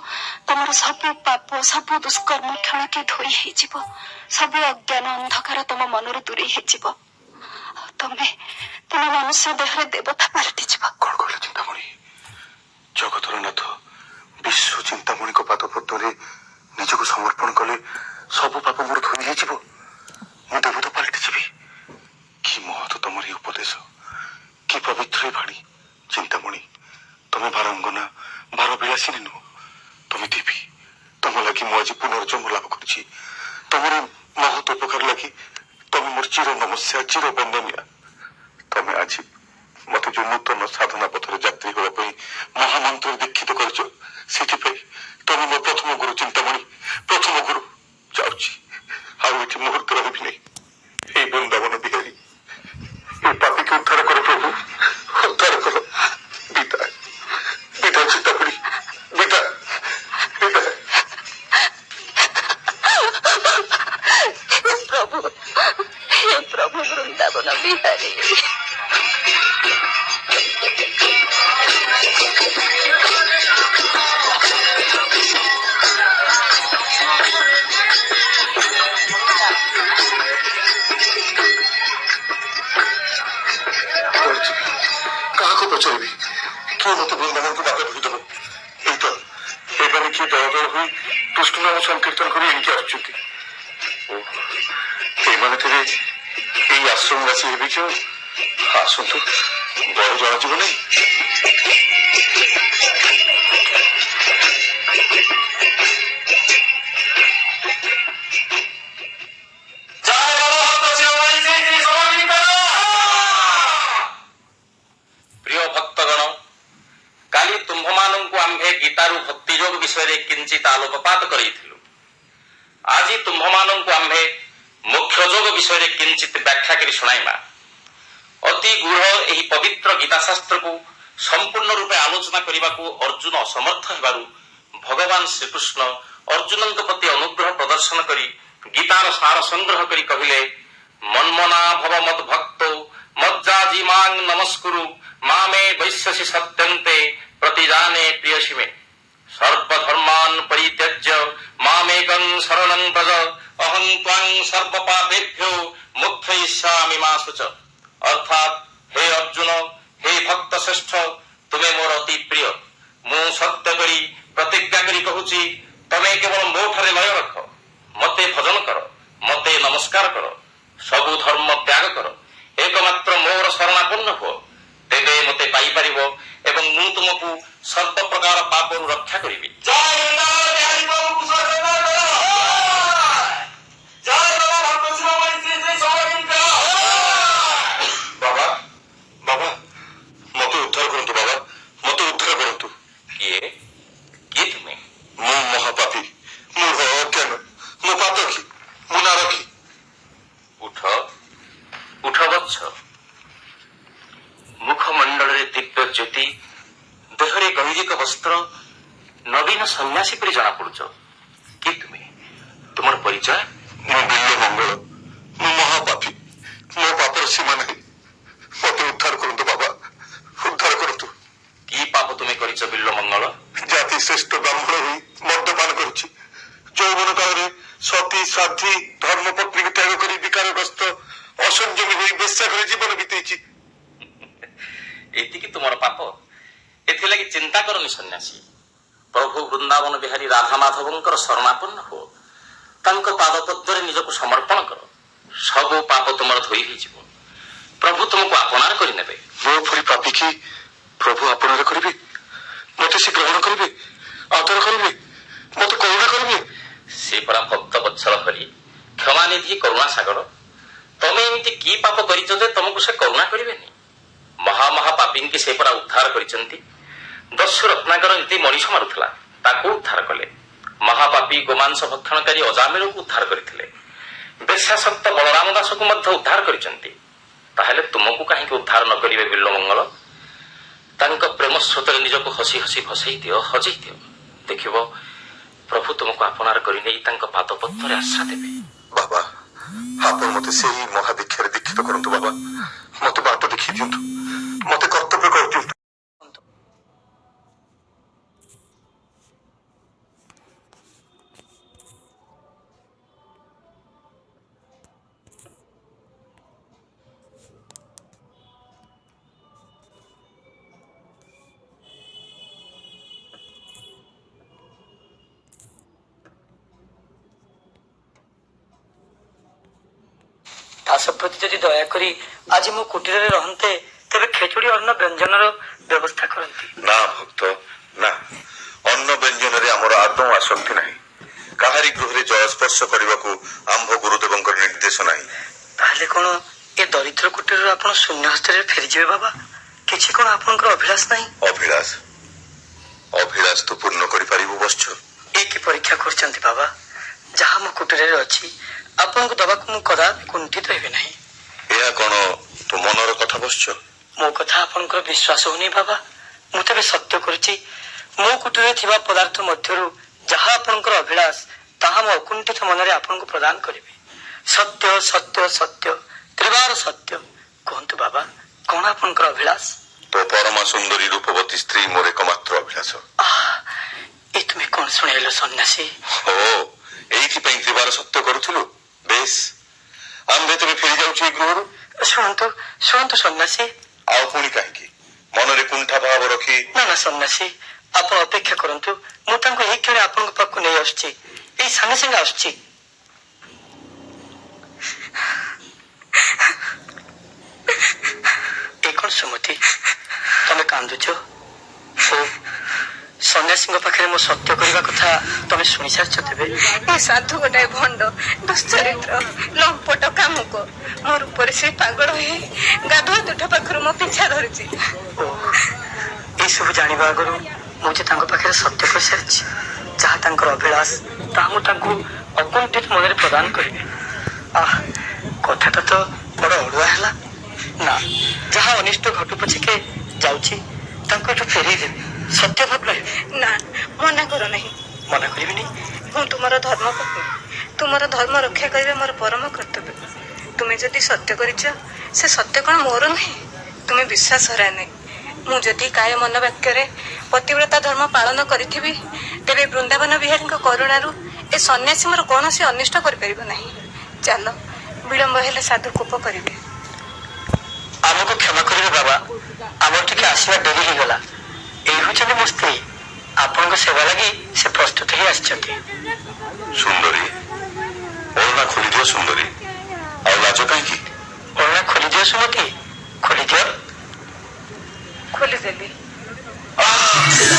ତମର ସବୁ ପାପ, ସବୁ ଦୁଷ୍କର୍ମ କ୍ଷଣକେ ଧୋଇ ହେଇଯିବ। ସବୁ ଅଜ୍ଞାନ ଅନ୍ଧକାର ତମ ମନରୁ ଦୂରେଇ ହେଇଯିବ। ତମେ ମନୁଷ୍ୟ ଦେହରେ ଦେବତା ପାଲଟିଯିବ। କଣ କହିଲ ଚିନ୍ତାମଣି? ଜଗତର ନାଥ ବିଶ୍ୱ ଚିନ୍ତାମଣିଙ୍କ ପାଦ ପଦ୍ମରେ ନିଜକୁ ସମର୍ପଣ କଲେ ସବୁ ପାପ ମୋର ଧୋଇ ହେଇଯିବ? ମୁଁ ଦେବତା ପାଲଟିଯିବି? କି ମହତ ତମର ଏ ଉପଦେଶ, କି ପବିତ୍ର ଏ ବାଣୀ। ଚିନ୍ତାମଣି, ତମେ ବାରାଙ୍ଗନା, ବାର ବିଳାସିନୀ ନୁହ, ତମେ ଦେବୀ। ତମ ଲାଗି ମୁଁ ଆଜି ପୁନର୍ଜନ୍ମ ଲାଭ କରିଛି। ତମର ମହତ ଉପକାର ଲାଗି ତମେ ମୋର ଚିର ନମସ୍ୟା, ଚିର ବନ୍ଦନିଆ। ତମେ ଆଜି ମତେ ଯୋଉ ନୂତନ ସାଧନା ପଥରେ ଯାତ୍ରୀ ହେବା ପାଇଁ ମହାମନ୍ତ୍ର ଦୀକ୍ଷିତ କରିଛ, ସେଥିପାଇଁ ତମେ ମୋ ପ୍ରଥମ ଗୁରୁ ଚିନ୍ତାମଣି, ପ୍ରଥମ ଗୁରୁ। ଯାଉଛି, ଆଉ ଏଠି ମୁହୂର୍ତ୍ତ ରହିବି ନାହିଁ। এই বৃন্দাবন বিহারী, এই পাপিকে উদ্ধার করো প্রভু, উদ্ধার করো। বিদায়, বিদায় চিন্তামণি, বিদায়, বিদায়। हे प्रभु वृंदावन बिहारी। କାହାକୁ ପଚାରିବି? କିଏ ମତେ ବୃନ୍ଦାବନକୁ ବାଟ ଧରିଦେବ? ଏଇ ତ ଏମାନେ କିଏ ଦଳ ଦଳ ହୋଇ କୃଷ୍ଣ ନାମ ସଂକୀର୍ତ୍ତନ କରି ଏଣିକି ଆସୁଛନ୍ତି। ଏମାନେ ତେବେ ଏଇ ଆଶ୍ରମବାସୀ ହେବେ କି? ଆସନ୍ତୁ, ବଳ ଜଣାଯିବ ନାହିଁ। প্রিয় ভক্তগণ, কালি ତୁମ୍ଭମାନଙ୍କୁ ଆମ୍ଭେ ଗୀତାରୁ ଭକ୍ତି ଯୋଗ ବିଷୟରେ କିଞ୍ଚିତ ଆଲୋକପାତ କରିଥିଲୁ। ଆଜି ତୁମ୍ଭମାନଙ୍କୁ ଆମ୍ଭେ ମୋକ୍ଷ ଯୋଗ ବିଷୟରେ କିଞ୍ଚିତ ବ୍ୟାଖ୍ୟା କରି ଶୁଣାଇବା। ଅତି ଗୂଢ଼ ଏହି ପବିତ୍ର ଗୀତାଶାସ୍ତ୍ରକୁ ସମ୍ପୂର୍ଣ୍ଣ ରୂପେ ଆଲୋଚନା କରିବାକୁ ଅର୍ଜୁନ ଅସମର୍ଥ ହେବାରୁ ଭଗବାନ ଶ୍ରୀକୃଷ୍ଣ ଅର୍ଜୁନଙ୍କ ପ୍ରତି ଅନୁଗ୍ରହ ପ୍ରଦର୍ଶନ କରି গীতার সার সংগ্রহ করি কহিলে, মন্মনা ভব মদ ভক্ত মজ্জাজি মাং নমস্কুরু মামে বৈশ্যসি সত্যন্তে প্রতিজানে প্রিয়সী মে সর্বধর্মান পরিত্যজ্য মামেকং শরণং ব্রজ অহং ত্বং সর্বপাপেভ্যো মুখ্যয়িষ্যামি মা শুচ। অর্থাৎ, হে অর্জুন, হে ভক্ত শ্রেষ্ঠ, ତୁମେ ମୋର ଅତି ପ୍ରିୟ। ମୁଁ ସତ୍ୟ କରି ପ୍ରତିଜ୍ଞା କରି କହୁଛି, ତମେ କେବଳ ମୋ ଠାରେ ଲୟ ରଖ, ମତେ ଭଜନ କର, ମତେ ନମସ୍କାର କର, ସବୁ ଧର୍ମ ତ୍ୟାଗ କର, ଏକମାତ୍ର ମୋର ଶରଣାପନ୍ନ ହୁଅ, ତେବେ ମତେ ପାଇପାରିବ ଏବଂ ମୁଁ ତୁମକୁ ସର୍ବ ପ୍ରକାର ପାପରୁ ରକ୍ଷା କରିବି। ବାବା, ବାବା, ମତେ ଉଦ୍ଧାର କରନ୍ତୁ ବାବା, ମତେ ଉଦ୍ଧାର କରନ୍ତୁ। କିଏ କିଏ ତୁମେ? ମୁଁ ମହାପାପୀ, ମୁଁ ଅଜ୍ଞାନ, ମୋ ପାପ କି, ମୁଁ ନାରକୀ। ଉଠ ଉଠ ବତ୍ସ। ମୁଖମଣ୍ଡଳରେ ଦିବ୍ୟ ଜ୍ୟୋତି, ଦେହରେ ଗୈରିକ ବସ୍ତ୍ର, ନବୀନ ସନ୍ନ୍ୟାସୀ ପରି ଜଣାପଡୁଛ। କି ତୁମେ? ତୁମର ପରିଚୟ? ମୁଁ ବିଲ୍ଲ ମଙ୍ଗଳ, ମୁଁ ମହାପାପୀ, ମୋ ପାପର ସୀମା ନାହିଁ। ମତେ ଉଦ୍ଧାର କରନ୍ତୁ ବାବା, ଉଦ୍ଧାର କରନ୍ତୁ। କି ପାପ ତୁମେ କରିଛ ବିଲ୍ଲ ମଙ୍ଗଳ? ଜାତି ଶ୍ରେଷ୍ଠ ବ୍ରାହ୍ମଣ ହୋଇ ମଦ୍ୟପାନ କରୁଛି। ଯୌବନ କାଳରେ ସତୀ ସାଧ୍ୱୀ ଧର୍ମ ପତ୍ନୀକୁ ତ୍ୟାଗ କରି ବିକାରଗ୍ରସ୍ତ ଅସଂଯମୀ ହୋଇ ବେଶ୍ୟା କରି ଜୀବନ ବିତେଇଛି। ଏତିକି ତୁମର ପାପ? ଏଥିଲାଗି ଚିନ୍ତା କରନି ସନ୍ନ୍ୟାସୀ। ପ୍ରଭୁ ବୃନ୍ଦାବନ ବିହାରୀ ରାଧା ମାଧବଙ୍କର ଶରଣାପନ୍ନ ହୁଅ, ତାଙ୍କ ପାଦପଦ୍ମରେ ନିଜକୁ ସମର୍ପଣ କର, ସବୁ ପାପ ତୁମର ଧୋଇ ହେଇଯିବ, ପ୍ରଭୁ ତୁମକୁ ଆପଣାର କରିନେବେ। ମୋ ପରି ପାପୀ କି ପ୍ରଭୁ ଆପଣାର କରିବେ? ମତେ ସେ ଗ୍ରହଣ କରିବେ, ଆଦର କରିବେ, ମତେ କରୁଣା କରିବେ? ସେ ପରା ଭକ୍ତ ବତ୍ସଳ ହରି, କ୍ଷମାନିଧି, କରୁଣା ସାଗର। ତମେ ଏମିତି କି ପାପ କରିଛ ଯେ ତମକୁ ସେ କରୁଣା କରିବେନି? ମହାପାପୀଙ୍କି ସେ ପରା ଉଦ୍ଧାର କରିଛନ୍ତି। ଦସ୍ୟୁ ରତ୍ନାକର ଏମିତି ମଣିଷ ମାରୁଥିଲା, ତାକୁ ଉଦ୍ଧାର କଲେ। ମହାପାପୀ ଗୋମାଂସ ଭକ୍ଷଣକାରୀ ଅଜାମିଳକୁ ଉଦ୍ଧାର କରିଥିଲେ। ବେଶ୍ୟାସକ୍ତ ବଳରାମ ଦାସକୁ ମଧ୍ୟ ଉଦ୍ଧାର କରିଛନ୍ତି। ତାହେଲେ ତୁମକୁ କାହିଁକି ଉଦ୍ଧାର ନ କରିବେ ବିଲ୍ଲ ମଙ୍ଗଳ? ତାଙ୍କ ପ୍ରେମ ସ୍ରୋତରେ ନିଜକୁ ହସି ହସି ଭସେଇ ଦିଅ, ହଜେଇ ଦିଅ, ଦେଖିବ ପ୍ରଭୁ ତୁମକୁ ଆପଣାର କରିନେଇ ତାଙ୍କ ପାଦପଦ୍ମରେ ଆଶ୍ରା ଦେବେ। ବାବା, ଆପଣ ମତେ ସେଇ ମହାଦୀକ୍ଷାରେ ଦୀକ୍ଷିତ କରନ୍ତୁ ବାବା, ମତେ ବାଟ ଦେଖେଇ ଦିଅନ୍ତୁ, ମତେ କର୍ତ୍ତବ୍ୟ କରିଦିଅନ୍ତୁ। ଦାସ ପ୍ରତି ଯଦି ଦୟାକରି ଆଜି ମୋ କୁଟୀରରେ ରହନ୍ତେ, ତେବେ ଖେଚୁଡି ଅନ୍ନ ବ୍ୟଞ୍ଜନର ବ୍ୟବସ୍ଥା କରନ୍ତି। ନା ଭକ୍ତ, ନା, ଅନ୍ନ ବ୍ୟଞ୍ଜନରେ ଆମର ଆଦୌ ଆସକ୍ତି ନାହିଁ। କାହାରି ଗୃହରେ ଜଳସ୍ପର୍ଶ କରିବାକୁ ଆମ୍ଭ ଗୁରୁଦେବଙ୍କର ନିର୍ଦ୍ଦେଶ ନାହିଁ। ତାହେଲେ କଣ ଏ ଦରିଦ୍ର କୁଟୀରରୁ ଆପଣ ଶୂନ୍ୟ ହସ୍ତରେ ଫେରିଯିବେ ବାବା? କିଛି କଣ ଆପଣଙ୍କର ଅଭିଳାଷ ନାହିଁ? ଅଭିଳାଷ? ଅଭିଳାଷ ତୁ ପୂର୍ଣ୍ଣ କରିପାରିବୁ ବତ୍ସ? ଏ କି ପରୀକ୍ଷା କରୁଛନ୍ତି ବାବା? ଯାହା ମୋ କୁଟୀରରେ ଅଛି ଆପଣଙ୍କୁ ଦବାକୁ ମୁଁ କଦାପି କୁଣ୍ଠିତ ହେବି ନାହିଁ। ଏହା କଣ ତୁ ମନର କଥା ବତ୍ସ? ମୋ କଥା ଆପଣଙ୍କର ବିଶ୍ୱାସ ହଉନି ବାବା? ମୁଁ ତେବେ ସତ୍ୟ କରୁଛି, ମୋ କୁଟୀରରେ ଥିବା ପଦାର୍ଥ ମଧ୍ୟରୁ ଯାହା ଆପଣଙ୍କର ଅଭିଳାଷ, ତାହା ମୋ ଅକୁଣ୍ଠିତ ମନରେ ଆପଣଙ୍କୁ ପ୍ରଦାନ କରିବି। ସତ୍ୟ ସତ୍ୟ ସତ୍ୟ ତ୍ରିବାର ସତ୍ୟ। କୁହନ୍ତୁ ବାବା, କଣ ଆପଣଙ୍କର ଅଭିଳାଷ? ତୋ ପରମା ସୁନ୍ଦରୀ ରୂପବତୀ ସ୍ତ୍ରୀ ମୋର ଏକମାତ୍ର ଅଭିଳାଷ। ଏ ତୁମେ କଣ ଶୁଣେଇଲ ସନ୍ନ୍ୟାସୀ? ଓ, ଏଇଥିପାଇଁ ତ୍ରିବାର ସତ୍ୟ କରୁଥିଲୁ? ବେଶ, ଆମ୍ଭେ ତେବେ ଫେରି ଯାଉଛୁ ଏଇ ଗୃହରୁ। ଶୁଣନ୍ତୁ ଶୁଣନ୍ତୁ ସନ୍ନ୍ୟାସୀ। ଆଉ ପୁଣି କାହିଁକି ମନରେ କୁଣ୍ଠା ଭାବ ରଖି? ନା ନା ସନ୍ନ୍ୟାସୀ, ଆପଣ ଅପେକ୍ଷା କରନ୍ତୁ, ମୁଁ ତାଙ୍କୁ ଏହି କ୍ଷଣେ ଆପଣଙ୍କ ପାଖକୁ ନେଇ ଆସୁଛି, ଏଇ ସାଙ୍ଗେ ସାଙ୍ଗେ ଆସୁଛି। ଏ କଣ ସୁମତି, ତମେ କାନ୍ଦୁଛ? ଓ, ସନ୍ନ୍ୟାସୀଙ୍କ ପାଖରେ ମୋ ସତ୍ୟ କରିବା କଥା ତମେ ଶୁଣି ସାରିଛ ତେବେ? ଏ ସାଧୁ ଗୋଟାଏ ଭଣ୍ଡ, ଦୁଶ୍ଚରିତ୍ର, ଲମ୍ପଟ, କାମୁକ। ମୋ ରୂପରେ ସେ ପାଗଳ ହେଇ ଗାଧୁଆ ତୁଠ ପାଖରୁ ମୋ ପିଛା ଧରିଛି। ଓ, ଏସବୁ ଜାଣିବା ଆଗରୁ ମୁଁ ଯେ ତାଙ୍କ ପାଖରେ ସତ୍ୟ କରିସାରିଛି, ଯାହା ତାଙ୍କର ଅଭିଳାଷ ତାହା ମୁଁ ତାଙ୍କୁ ଅକୁଣ୍ଠିତ ମନରେ ପ୍ରଦାନ କରିବି। କଥାଟା ତ ବଡ ଅଡୁଆ ହେଲା। ନା, ଯାହା ଅନିଷ୍ଟ ଘଟୁ ପଛକେ ଯାଉଛି ତାଙ୍କୁ ଏଠୁ ଫେରେଇ ଦେବି, ସତ୍ୟ ଭାବ ରହିବି। ନା, ମନା କର ନାହିଁ। ମନା କରିବିନି। ମୁଁ ତୁମର ଧର୍ମପତ୍ନୀ, ତୁମର ଧର୍ମ ରକ୍ଷା କରିବା ମୋର ପରମ କର୍ତ୍ତବ୍ୟ। ତୁମେ ଯଦି ସତ୍ୟ କରିଛ ସେ ସତ୍ୟ କ'ଣ ମୋର ନୁହେଁ? ତୁମେ ବିଶ୍ୱାସ ହରାଏ ନାହିଁ। ମୁଁ ଯଦି କାୟ ମନ ବାକ୍ୟରେ ପତିବ୍ରତା ଧର୍ମ ପାଳନ କରିଥିବି ତେବେ ବୃନ୍ଦାବନ ବିହାରୀଙ୍କ କରୁଣାରୁ ଏ ସନ୍ନ୍ୟାସୀ ମୋର କୌଣସି ଅନିଷ୍ଟ କରିପାରିବ ନାହିଁ। ଚାଲ, ବିଳମ୍ବ ହେଲେ ସାଧୁ କୋପ କରିବେ। ଆମକୁ କ୍ଷମା କରିବେ ବାବା, ଆମର ଟିକେ ଆସିବା ଡେରି ହେଇଗଲା। ଏଇ ହଉଛନ୍ତି ମୋ ସ୍ତ୍ରୀ, ଆପଣଙ୍କ ସେବା ଲାଗି ସେ ପ୍ରସ୍ତୁତ ହେଇ ଆସିଛନ୍ତି। ସୁନ୍ଦରୀ, ଓଢ଼ଣା ଖୋଲିଦିଅ ସୁନ୍ଦରୀ। ଆଉ ଲାଜ କାହିଁକି? ଓଢ଼ଣା ଖୋଲିଦିଅ ସୁମତି, ଖୋଲିଦିଅ। ଖୋଲିଦେଲି। ସେବା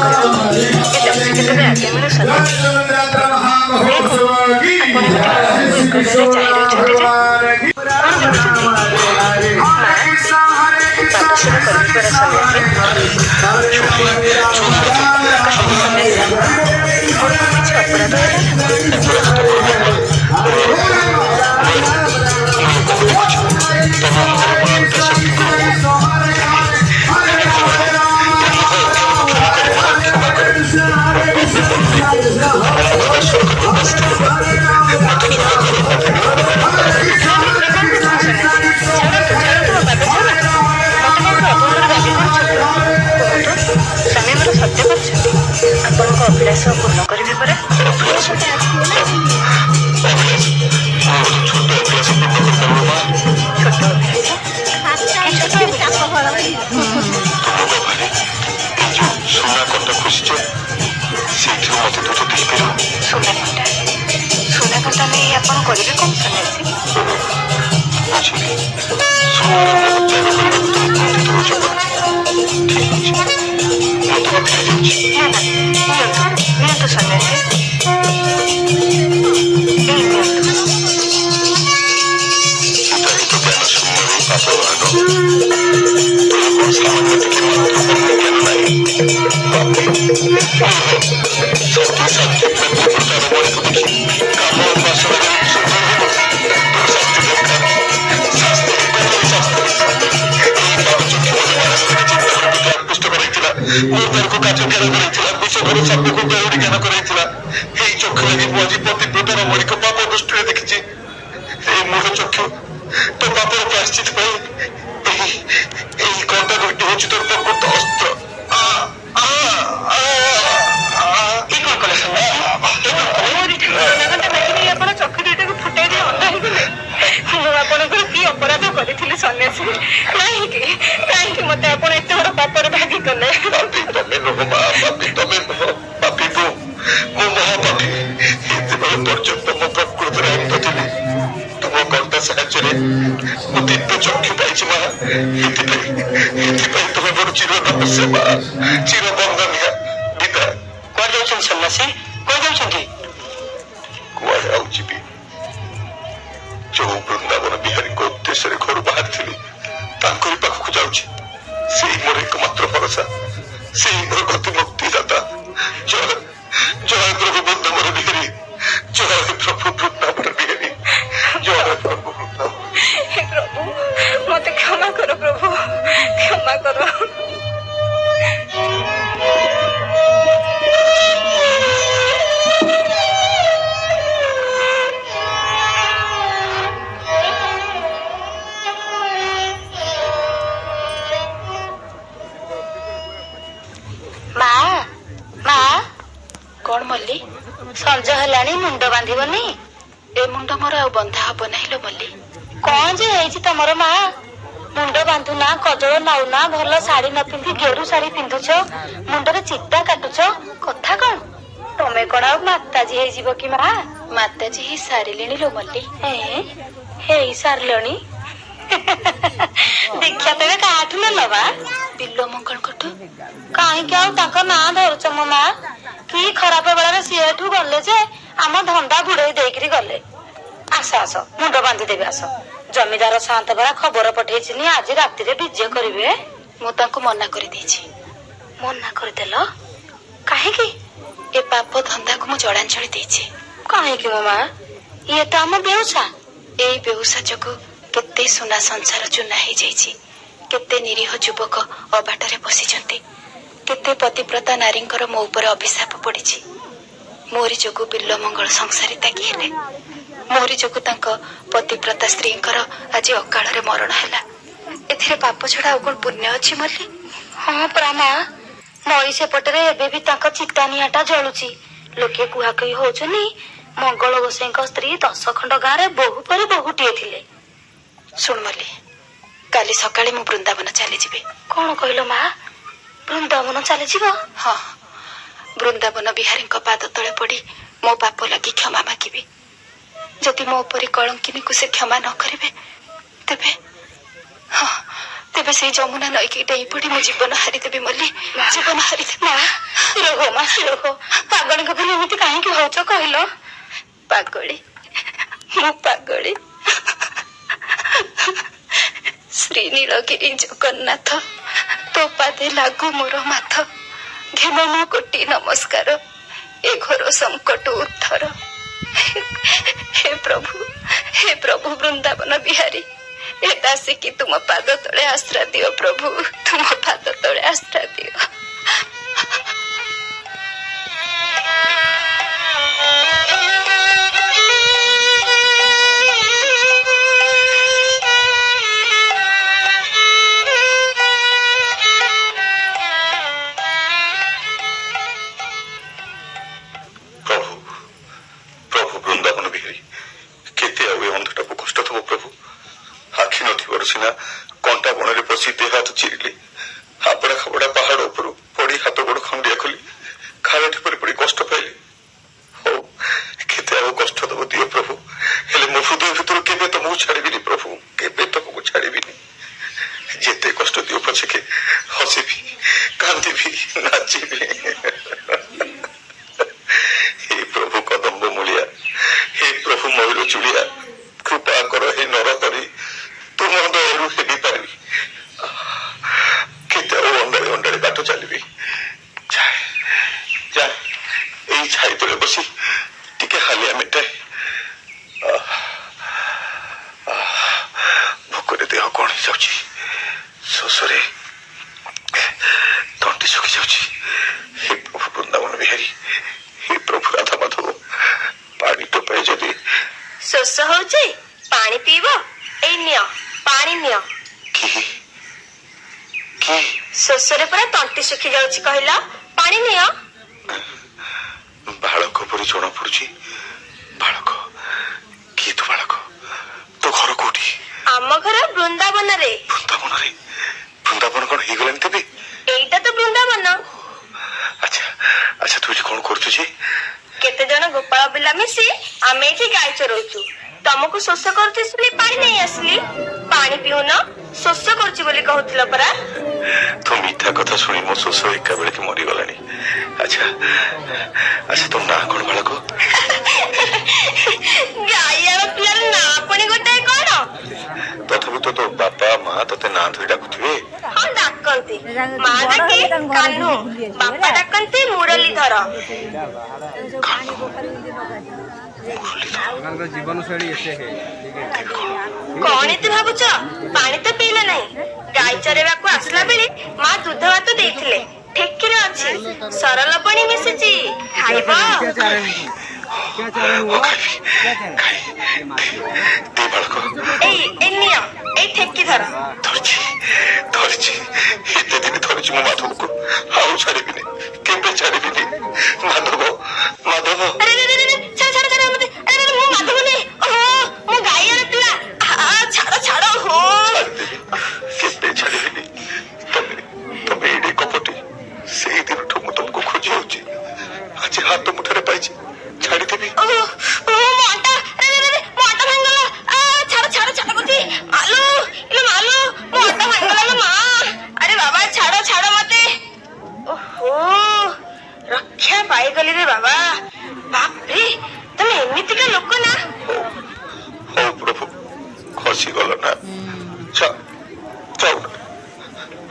କରିବାକୁ ଏ ଲକ୍ଷ୍ୟ କେତେବେଳେ ଆଜ୍ଞା ମିଳୁ ସନ୍ନ୍ୟାସୀ? ଆପଣଙ୍କ ଅଭିଳାଷ ପୂର୍ଣ୍ଣ କରିବେ ପରେ। ସୁନାକଣ୍ଟା ନେଇ ଆପଣ କରିବେ କଣ ସନ୍ନ୍ୟାସୀ? ନିଅନ୍ତୁ ସନ୍ନ୍ୟାସୀ, এই চক্ষু লাগি ମୁଁ ଆଜି ପତିବ୍ରତାର ମଣିକ ପାପ ଦୃଷ୍ଟିରେ ଦେଖିଛି। এই ମୋହ ଚକ୍ଷୁ ତୋ ପାପର ପ୍ରାୟଶ୍ଚିତ ପାଇଁ এই କଣ୍ଟା ଦୁଇଟି ହଉଛି ତୋର ପ୍ରକୃତ ଅସ୍ତ୍ର। ଆପଣ ଚକ୍ଷୁ ଦୁଇଟାକୁ ଫୁଟାଇ ଦେଇ ଅନ୍ଧ ହେଇଗଲେ। ମୁଁ ଆପଣଙ୍କର କି ଅପରାଧ କରିଥିଲି ସନ୍ନ୍ୟାସୀ? କାହିଁକି ମତେ ଆପଣ ଏତେ ବଡ ପାପରେ ଭାଗି କଲେ? ତମେ ନୁହଁ ମା, ପାପୀ ତମେ ନୁହଁ, ପାପୀ ମୁଁ ମହାପାପୀ। ଏତେବେଳେ ପର୍ଯ୍ୟନ୍ତ ମୁଁ ପ୍ରକୃତରେ ଅନ୍ଧ ଥିଲି। ତୁମ କଣ୍ଟା ସାହାଯ୍ୟରେ ମୁଁ ଦିବ୍ୟ ଚକ୍ଷୁ ପାଇଛି ମା। ଏଥିପାଇଁ ତମେ ମୋର ଚିର ନମସ୍ୟ ମା, ଚିର ବନ୍ଦନୀୟ। ବିଦା। କୁଆଡେ ଯାଉଛନ୍ତି ସନ୍ନ୍ୟାସୀ? କୁଆଡେ ଯାଉଛନ୍ତି? କୁଆଡେ ଆଉ ଯିବି? ଯୋଉ ବୃନ୍ଦାବନ ବିହାରୀଙ୍କ ଉଦ୍ଦେଶ୍ୟରେ ଘରୁ ବାହାରିଥିଲି ତାଙ୍କରି ପାଖକୁ ଯାଉଛି। ସେଇ ମୋର ଏକମାତ୍ର ଭରସା, ସେଇ ମୋର ଗତି ମୁକ୍ତିଦାତା। ଜୟ ଜୟ ପ୍ରଭୁ ବୃନ୍ଦାବନ ବିହାରୀ, ଜୟ ପ୍ରଭୁ ବୃନ୍ଦାବନ ବିହାରୀ, ଜୟ ପ୍ରଭୁ ବୃନ୍ଦାବନ। ହେ ପ୍ରଭୁ, ମତେ କ୍ଷମା କର ପ୍ରଭୁ, କ୍ଷମା କର। କଣ ମଲ୍ଲି, ସଞ୍ଜ ହେଲାଣି, ମୁଣ୍ଡ ବାନ୍ଧିବନି? ଏ ମୁଣ୍ଡ ମୋର ଆଉ ବନ୍ଧା ହବ ନାହିଁ ଲୋ ମଲ୍ଲି। କଣ ଯେ ହେଇଛି ତମର ମା? ମୁଣ୍ଡ ବାନ୍ଧୁନା, କଜଳ ନାଉନା, ଭଲ ଶାଢୀ ନ ପିନ୍ଧି ଗେରୁ ଶାଢୀ ପିନ୍ଧୁଛ, ମୁଣ୍ଡରେ ଚିତା କାଟୁଛ, କଥା କଣ? ତମେ କଣ ଆଉ ମାତାଜୀ ହେଇଯିବ କି ମା? ମାତାଜୀ ହେଇ ସାରିଲିଣି ଲୋ ମଲ୍ଲି। ହେଇ ସାରିଲଣି? ଦୀକ୍ଷା ତେବେ କାହାଠୁ ନେଲ ମା? ବିଲ ମଙ୍ଗଳଙ୍କଠୁ। କାହିଁକି ଆଉ ତାଙ୍କ ନାଁ ଧରୁଛ ମୋ ମା? କି ଖରାପ ବେଳାରେ ସିଏ ଏଠୁ ଗଲେ ଯେ ଆମ ଧନ୍ଦା ବୁଡେଇ ଦେଇକିରି ଗଲେ। ଆସ ଆସ, ମୁଣ୍ଡ ବାନ୍ଧିଦେବି ଆସ। ଜମିଦାର ସାନ୍ତ ବେଳା ଖବର ପଠେଇଚିନି ଆଜି ରାତିରେ ବିଜେ କରିବେ। ମୁଁ ତାଙ୍କୁ ମନା କରିଦେଇଛି। ମନା କରିଦେଲ? କାହିଁକି? ଏ ପାପ ଧନ୍ଦାକୁ ମୁଁ ଜଳାଞ୍ଜଳି ଦେଇଛି। କାହିଁକି ମୋ ମା? ଇଏ ତ ଆମ ବେଉସା। ଏଇ ବେଉସା ଯୋଗୁ କେତେ ସୁନା ସଂସାର ଚୁନା ହେଇଯାଇଛି। କେତେ ନିରୀହ ଯୁବକ ଅବାଟରେ ବସିଛନ୍ତି। କେତେ ପତିବ୍ରତା ନାରୀଙ୍କର ମୋ ଉପରେ ଅଭିଶାପ ପଡିଛି। ମୋରି ଯୋଗୁ ବିଲ୍ଲ ମଙ୍ଗଳ ସଂସାରୀ ତ୍ୟାଗୀ ହେଲେ। ମୋରି ଯୋଗୁ ତାଙ୍କ ପତିବ୍ରତା ସ୍ତ୍ରୀଙ୍କର ଆଜି ଅକାଳରେ ମରଣ ହେଲା। ଏଥିରେ ପାପ ଛଡା ଆଉ କଣ ପୁଣ୍ୟ ଅଛି ମଲ୍ଲି? ହଁ ପରା ମା, ନଈ ସେପଟରେ ଏବେ ବି ତାଙ୍କ ଚିତା ନିଆଁଟା ଜଳୁଛି। ଲୋକେ କୁହାକୁହି ହଉଛନ୍ତି ମଙ୍ଗଳ ଗୋସାଇଙ୍କ ସ୍ତ୍ରୀ 10 ଖଣ୍ଡ ଗାଁରେ ବୋହୂ ପରେ ବୋହୂଟିଏ ଥିଲେ। ଶୁଣ ମଲ୍ଲି, କାଲି ସକାଳେ ମୁଁ ବୃନ୍ଦାବନ ଚାଲିଯିବି। କଣ କହିଲ ମା? ବୃନ୍ଦାବନ ଚାଲିଯିବ? ହଁ, ବୃନ୍ଦାବନ ବିହାରୀଙ୍କ ପାଦ ତଳେ ପଡି ମୋ ପାପ ଲାଗି କ୍ଷମା ମାଗିବି। ଯଦି ମୋ ଉପରେ କଳଙ୍କିନୀକୁ ସେ କ୍ଷମା ନ କରିବେ ତେବେ ସେଇ ଯମୁନା ନଈକି ଡେଇଁ ପଡି ମୁଁ ଜୀବନ ହାରିଦେବି ମଲ୍ଲି, ଜୀବନ ହାରିଦେବି। ମା ସ୍ଥିର ହୋ, ମା ସ୍ଥିର ହୋ। ପାଗଳୀଙ୍କ ପାଇଁ ଏମିତି କାହିଁକି ହଉଛ କହିଲ? ପାଗଳୀ, ମୁଁ ପାଗଳୀ। ଶ୍ରୀ ନୀଳଗିରି ଜଗନ୍ନାଥ, ତୋ ପାଦେ ଲାଗୁ ମୋର ମାଥ। ଘେନ ମୁଁ କୋଟି ନମସ୍କାର, ଏ ଘୋର ସଙ୍କଟ ଉଦ୍ଧର। हे प्रभु वृंदावन बिहारी, ए दासी की तुम पाद तले आश्रा दियो प्रभु, तुम पाद तले आश्रा दियो। प्रभु प्रभु वृंदावन बिहारी केते आउ अंधटा को कष्ट थब प्रभु। आखि नथिबारु सिना कंटा बणरे पशि देह हाथ चिरिले, हाबड़ा खाबड़ा पहाड़ ऊपर पड़ी हाथ गोड़ खंडिया खोली खालाठी पर पड़ी कष्ट पाइले। हो केते आउ कष्ट थब दियो प्रभु, हेले मो हृदय भीतर केबे तुमको छाड़बिनी प्रभु, केबे तुमको छाड़बिनी। जेते कष्ट दियो पछे के हसीबी, कांदीबी, नाचीबी। हे प्रभु कदम्ब मूलिया, हे प्रभु मयूर चुड़िया, कृपा कर हे नर करी तुम दयालु हेबी पारि। केते अंडाड़ी अंडाड़ी बाट चलबी। जा एई छाई तले बसी टिके हालिया मिटाए। भोकरे देह कौन हो जाउची, शोषरे तंटी सुखी जाउची। हे प्रभु वृंदावन बिहारी, हे प्रभु राधा माधव, पानी तो पाए जदि ଶୋଷ ହଉଛି, ପାଣି ପିଇବ? ଏଇ ନିଅ, ପାଣି ନିଅ। କି କି ଶୋଷରେ ପୁରା ତଣ୍ଟି ଶୁଖି ଯାଉଛି କହିଲ, ପାଣି ନିଅ। ବାଳକ ପରି ଜଣା ପଡୁଛି। ବାଳକ? କିଏ ତୁ ବାଳକ? ତୋ ଘର କୋଉଠି? ଆମ ଘର ବୃନ୍ଦାବନରେ। ବୃନ୍ଦାବନରେ? ବୃନ୍ଦାବନ କଣ ହେଇଗଲାଣି ତେବେ? ଏଇଟା ତ ବୃନ୍ଦାବନ। ଆଚ୍ଛା ଆଚ୍ଛା, ତୁ ଏଠି କଣ କରୁଛୁ ଯେ? କେତେ ଜଣ ଗୋପାଳ ପିଲା ମିଶି ଆମେ ଏଠି ଗାଈ ଚରଉଛୁ। ତମକୁ ଶୋଷ କରୁଛି ବୋଲି ପାଣି ନେଇ ଆସିଲି। ପାଣି ପିଉନ, ଶୋଷ କରୁଛି ବୋଲି କହୁଥିଲ ପରା। ତୋ ମିଠା କଥା ଶୁଣି ମୋ ଶୋଷ ଏକା ବେଳକେ ମରିଗଲାଣି। ଆଚ୍ଛା ଆଚ୍ଛା, ତୋ ନାଁ କଣ ବାଳକ? ଗାଈଆଳ ପିଲାର ନାଁ ପୁଣି ଗୋଟାଏ କଣ? ତଥାପି ତ ତୋ ବାପା ମା ତତେ ନାଁ ଧରି ଡାକୁଥିବେ। ହଁ ଡାକନ୍ତି, ମା ଡାକେ କାହ୍ନୁ, ବାପା ଡାକନ୍ତି ମୁରଲୀଧର। ଜୀବନଶୈଳୀ ଏତେ କଣ ଏତେ ଭାବୁଛ? ପାଣି ତ ପିଇଲ ନାହିଁ। ଗାଈ ଚରେଇବାକୁ ଆସିଲା ବେଳେ ମା ଦୁଧ ଭାତ ଦେଇଥିଲେ, ଠେକିରେ ଅଛି, ସରଲ ପାଣି ମିଶିଛି, ଖାଇବ? ଏଇ ନିଅ, ଏଇ ଠେକି ଧର। ଧରିଛି ଧରିଛି, ଏତେ ଦିନ ଧରିଛି ମୁଁ ମାଧବକୁ, ଆଉ ଛାଡିବିନି, କେବେ ଛାଡିବିନି। ମାଧବ ମାଧବ। ଛାଡ ମତେ। ମୁଁ ମାଧବ ନୁହେଁ, ଓହୋ ମୁଁ ଗାଈଆଳ ପିଲା। ଛାଡ ଛାଡ। ହୋ ଛାଡିଦେବି, କେବେ ଛାଡିବିନି। ତମେ ଏଡେ କପଟି, ସେଇ ଦିନଠୁ ମୁଁ ତମକୁ ଖୋଜି ହଉଛି, ଆଜି ହାତ ମୁଠାରେ ପାଇଛି, ଛାଡିଦେବି। ମୋ ଅଣ୍ଟା ଭାଙ୍ଗିଗଲା। ଛାଡ କହୁଛି। ମାଲୁ ମାଲୁ, ମୋ ଅଣ୍ଟା ଭାଙ୍ଗିଗଲା ଲୋ ମା। ଆରେ ବାବା ଛାଡ ମତେ। ଓହୋ, ରକ୍ଷା ପାଇଗଲି ରେ ବାବା। ବାପରେ, ତମେ ଏମିତିକା ଲୋକ ନା। ହଉ ପ୍ରଭୁ, ଖସିଗଲ ନା। ଯାଉନା,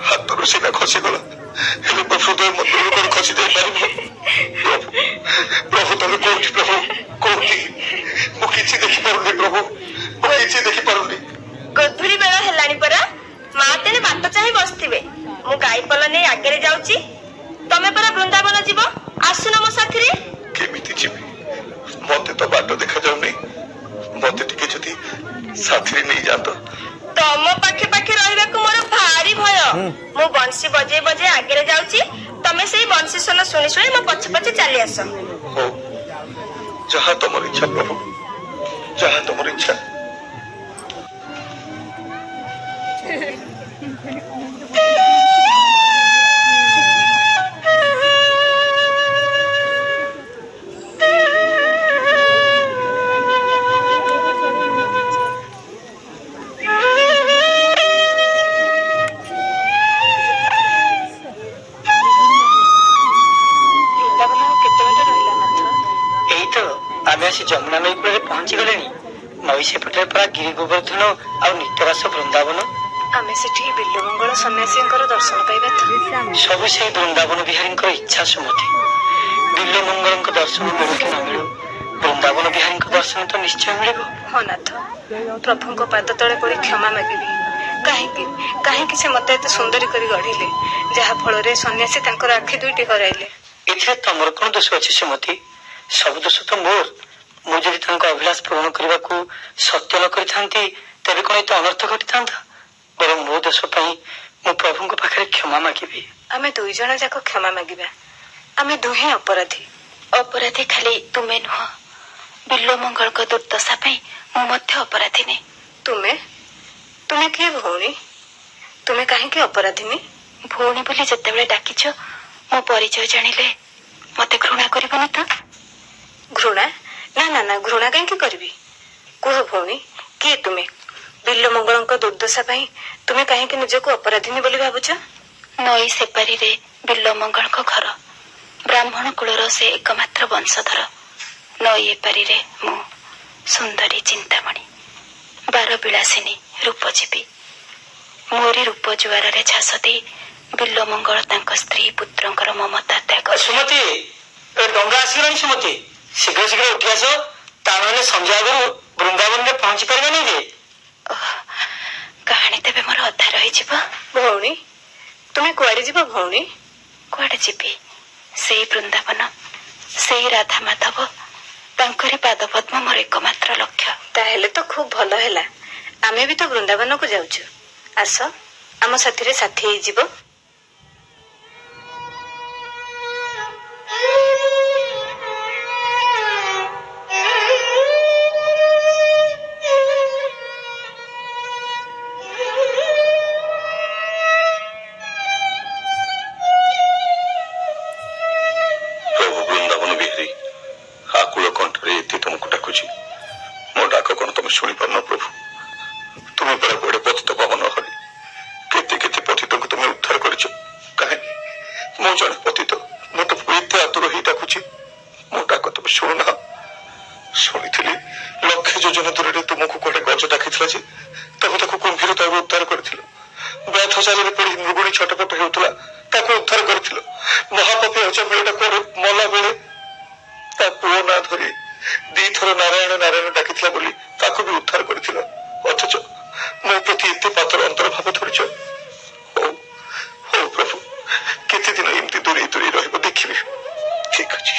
ହାତରୁ ସିନା ଖସିଗଲା, ହେଲେ ମୋ ହୃଦୟ ମଧ୍ୟରୁ କଣ ଖସି ଯାଇପାରିବ? ପ୍ରଭୁ ପ୍ରଭୁ, ତମେ କୋଉଠି? ପ୍ରଭୁ କୋଉଠି? ମୁଁ କିଛି ଦେଖିପାରୁନି ପ୍ରଭୁ, ମୁଁ କିଛି ଦେଖିପାରୁନି। ଗୋଧୂଳି ବେଳ ହେଲାଣି ପରା। ମା ତେଣେ ବାଟ ଆଗରେ ଯାଉଛି। ତମେ ପରା ବୃନ୍ଦାବନ ଯିବ, ଆସୁନ ମୋ ସାଥିରେ। କେମିତି ଯିବି? ମତେ ତ ବାଟ ଦେଖାଯାଉନି। ମତେ ଟିକେ ଯଦି ସାଥିରେ ନେଇଯାଆନ୍ତ। ତମ ପାଖେ ପାଖେ ରହିବାକୁ ମୋର ଭାରି ଭୟ। ମୁଁ ବଂଶୀ ବଜେଇ ବଜେଇ ଆଗରେ ଯାଉଛି, ତମେ ସେଇ ବଂଶୀ ସ୍ୱନ ଶୁଣି ଶୁଣି ମୋ ପଛେ ପଛେ ଚାଲି ଆସ। ହଉ, ଯାହା ତମର ଇଚ୍ଛା ପ୍ରଭୁ, ଯାହା ତମର ଇଚ୍ଛା। ବୃନ୍ଦାବନ ଆଉ କେତେ ବାଟ ରହିଲା ନାଥ? ଏଇ ତ ଆମେ ଆସି ଯମୁନା ନଈ କୂଳରେ ପହଞ୍ଚି ଗଲେଣି। ନଈ ସେପଟରେ ପରା ଗିରି ଗୋବର୍ଦ୍ଧନ ଆଉ ନିତ୍ୟବାସ ବୃନ୍ଦାବନ। ଆମେ ସେଠି ବିଲ୍ୱମଙ୍ଗଳ ସନ୍ନ୍ୟାସୀଙ୍କର ଦର୍ଶନ ପାଇବା ତ? ସବୁ ସେଇ ବୃନ୍ଦାବନ ବିହାରୀଙ୍କର ଇଚ୍ଛା ସୁମତି। ବିଲ୍ୱମଙ୍ଗଳଙ୍କ ଦର୍ଶନ ମିଳୁ କି ନ ମିଳୁ, ବୃନ୍ଦାବନ ବିହାରୀଙ୍କ ଦର୍ଶନ ତ ନିଶ୍ଚୟ ମିଳିବ। ହଁ ନାଥ, ପ୍ରଭୁଙ୍କ ପାଦ ତଳେ ପଡ଼ି କ୍ଷମା ମାଗିବି। କାହିଁକି କାହିଁକି ସେ ମତେ ଏତେ ସୁନ୍ଦରୀ କରି ଗଢିଲେ, ଯାହା ଫଳରେ ସନ୍ନ୍ୟାସୀ ତାଙ୍କର ଆଖି ଦୁଇଟି ହରାଇଲେ। ଏଥିରେ ତମର କଣ ଦୋଷ ଅଛି ସୁମତି? ସବୁ ଦୋଷ ତ ମୋର। ମୁଁ ଯଦି ତାଙ୍କ ଅଭିଳାଷ ପୂରଣ କରିବାକୁ ସତ୍ୟ ନ କରିଥାନ୍ତି, ତେବେ କଣ ଏତେ ଅନର୍ଥ ଘଟିଥାନ୍ତା? ବରଂ ମୋ ଦୋଷ ପାଇଁ ମୁଁ ପ୍ରଭୁଙ୍କ ପାଖରେ କ୍ଷମା ମାଗିବି। ଆମେ ଦୁଇ ଜଣ ଯାକ କ୍ଷମା ମାଗିବା। ଆମେ ଦୁହେଁ ଅପରାଧୀ। ଅପରାଧୀ ଖାଲି ତୁମେ ନୁହଁ, ବିଲ୍ୱମଙ୍ଗଳଙ୍କ ଦୁର୍ଦ୍ଦଶା ପାଇଁ ମୁଁ ମଧ୍ୟ ଅପରାଧିନୀ। ତୁମେ ତୁମେ କିଏ ଭଉଣୀ? ତୁମେ କାହିଁକି ଅପରାଧିନୀ? ଭଉଣୀ ବୋଲି ଯେତେବେଳେ ଡାକିଛ, ମୋ ପରିଚୟ ଜାଣିଲେ ମତେ ଘୃଣା କରିବନି ତ? ଘୃଣା? ନା ନା ନା, ଘୃଣା କାହିଁକି କରିବି? କୁହ ଭଉଣୀ, କିଏ ତୁମେ? ବିଲ୍ୱମଙ୍ଗଳଙ୍କ ଦୁର୍ଦ୍ଦଶା ପାଇଁ ତୁମେ କାହିଁକି ନିଜକୁ ଅପରାଧିନୀ ବୋଲି ଭାବୁଛ? ନଈ ସେପାରିରେ ବିଲ୍ୱମଙ୍ଗଳଙ୍କ ଘର। ବ୍ରାହ୍ମଣ କୁଳର ସେ ଏକମାତ୍ର ବଂଶଧର। ନଈ ଏପାରିରେ ମୁଁ, ସୁନ୍ଦରୀ ଚିନ୍ତାମଣି, ବାର ବିଳାସିନୀ ରୂପଜୀବୀ। ମୋରି ରୂପ ଜୁଆରରେ ଝାସ ଦେଇ ବିଲ୍ୱମଙ୍ଗଳ ତାଙ୍କ ସ୍ତ୍ରୀ ପୁତ୍ରଙ୍କର ମମତା ତ୍ୟାଗ। ସୁମତି, ଏ ଡଙ୍ଗା ଆସିଗଲାଣି ସୁମତି। ଶୀଘ୍ର ଶୀଘ୍ର ଉଠି ଆସ, ତା ନହେଲେ ସନ୍ଧ୍ୟା ଆଗରୁ ବୃନ୍ଦାବନରେ ପହଞ୍ଚି ପାରିବାନି ଯେ। କାହାଣୀ ତେବେ ମୋର ଅଧା ରହିଯିବ। ଭଉଣୀ, ତୁମେ କୁଆଡେ ଯିବ ଭଉଣୀ? କୁଆଡେ ଯିବି? ସେଇ ବୃନ୍ଦାବନ, ସେଇ ରାଧା ମାଧବ, ତାଙ୍କରି ପାଦପଦ୍ମ ମୋର ଏକମାତ୍ର ଲକ୍ଷ୍ୟ। ତାହେଲେ ତ ଖୁବ ଭଲ ହେଲା। ଆମେ ବି ତ ବୃନ୍ଦାବନକୁ ଯାଉଛୁ। ଆସ, ଆମ ସାଥିରେ ସାଥୀ ହେଇଯିବ। ପ୍ରଭୁ ବୃନ୍ଦାବନ ବିହାରୀ, ଆକୁଳ କଣ୍ଠରେ ଏତେ ତମକୁ ଡାକୁଛି। ମୋ ଡାକ କଣ ତମେ ଶୁଣିପାରୁନ ପ୍ରଭୁ? ତୁମେ ପରା କୁଆଡେ ପତିତ ପାବନ ହରି, କେତେ କେତେ ପତିତଙ୍କୁ ତୁମେ ଉଦ୍ଧାର କରିଛ। କାହିଁକି ମୁଁ ଜଣେ ପତିତ, ମୁଁ ତ ଏତେ ଆତୁର ହେଇ ଡାକୁଛି, ମୋ ଡାକ ତମେ ଶୁଣୁନାହ। ଶୁଣିଥିଲି ଲକ୍ଷେ ଯୋଜନ ଦୂରରେ ତୁମକୁ କୁଆଡେ ଗଜ ଡାକିଥିଲା ଯେ ତାକୁ କୁମ୍ଭୀର ତାକୁ ଉଦ୍ଧାର କରିଥିଲ। ବ୍ୟାଥ ଜାଲରେ ପଡି ମୃଗୁଣୀ ଛଟପଟ ହେଉଥିଲା, ତାକୁ ଉଦ୍ଧାର କରିଥିଲ। ମହାପାପୀ ଅଜମିଳଟା କୁଆଡେ ମଲା ବେଳେ ତା ପୁଅ ନା ଧରି ଦିଥର ନାରାୟଣ ନାରାୟଣ ଡାକିଥିଲା ବୋଲି ତାକୁ ବି ଉଦ୍ଧାର କରିଥିଲ। ଅଥଚ ମୋ ପ୍ରତି ଏତେ ପାତର ଅନ୍ତର ଭାବ ଧରିଛ। ହଉ ହଉ ପ୍ରଭୁ, କେତେ ଦିନ ଏମିତି ଦୂରେଇ ଦୂରେଇ ରହିବ ଦେଖିବି। ଠିକ ଅଛି,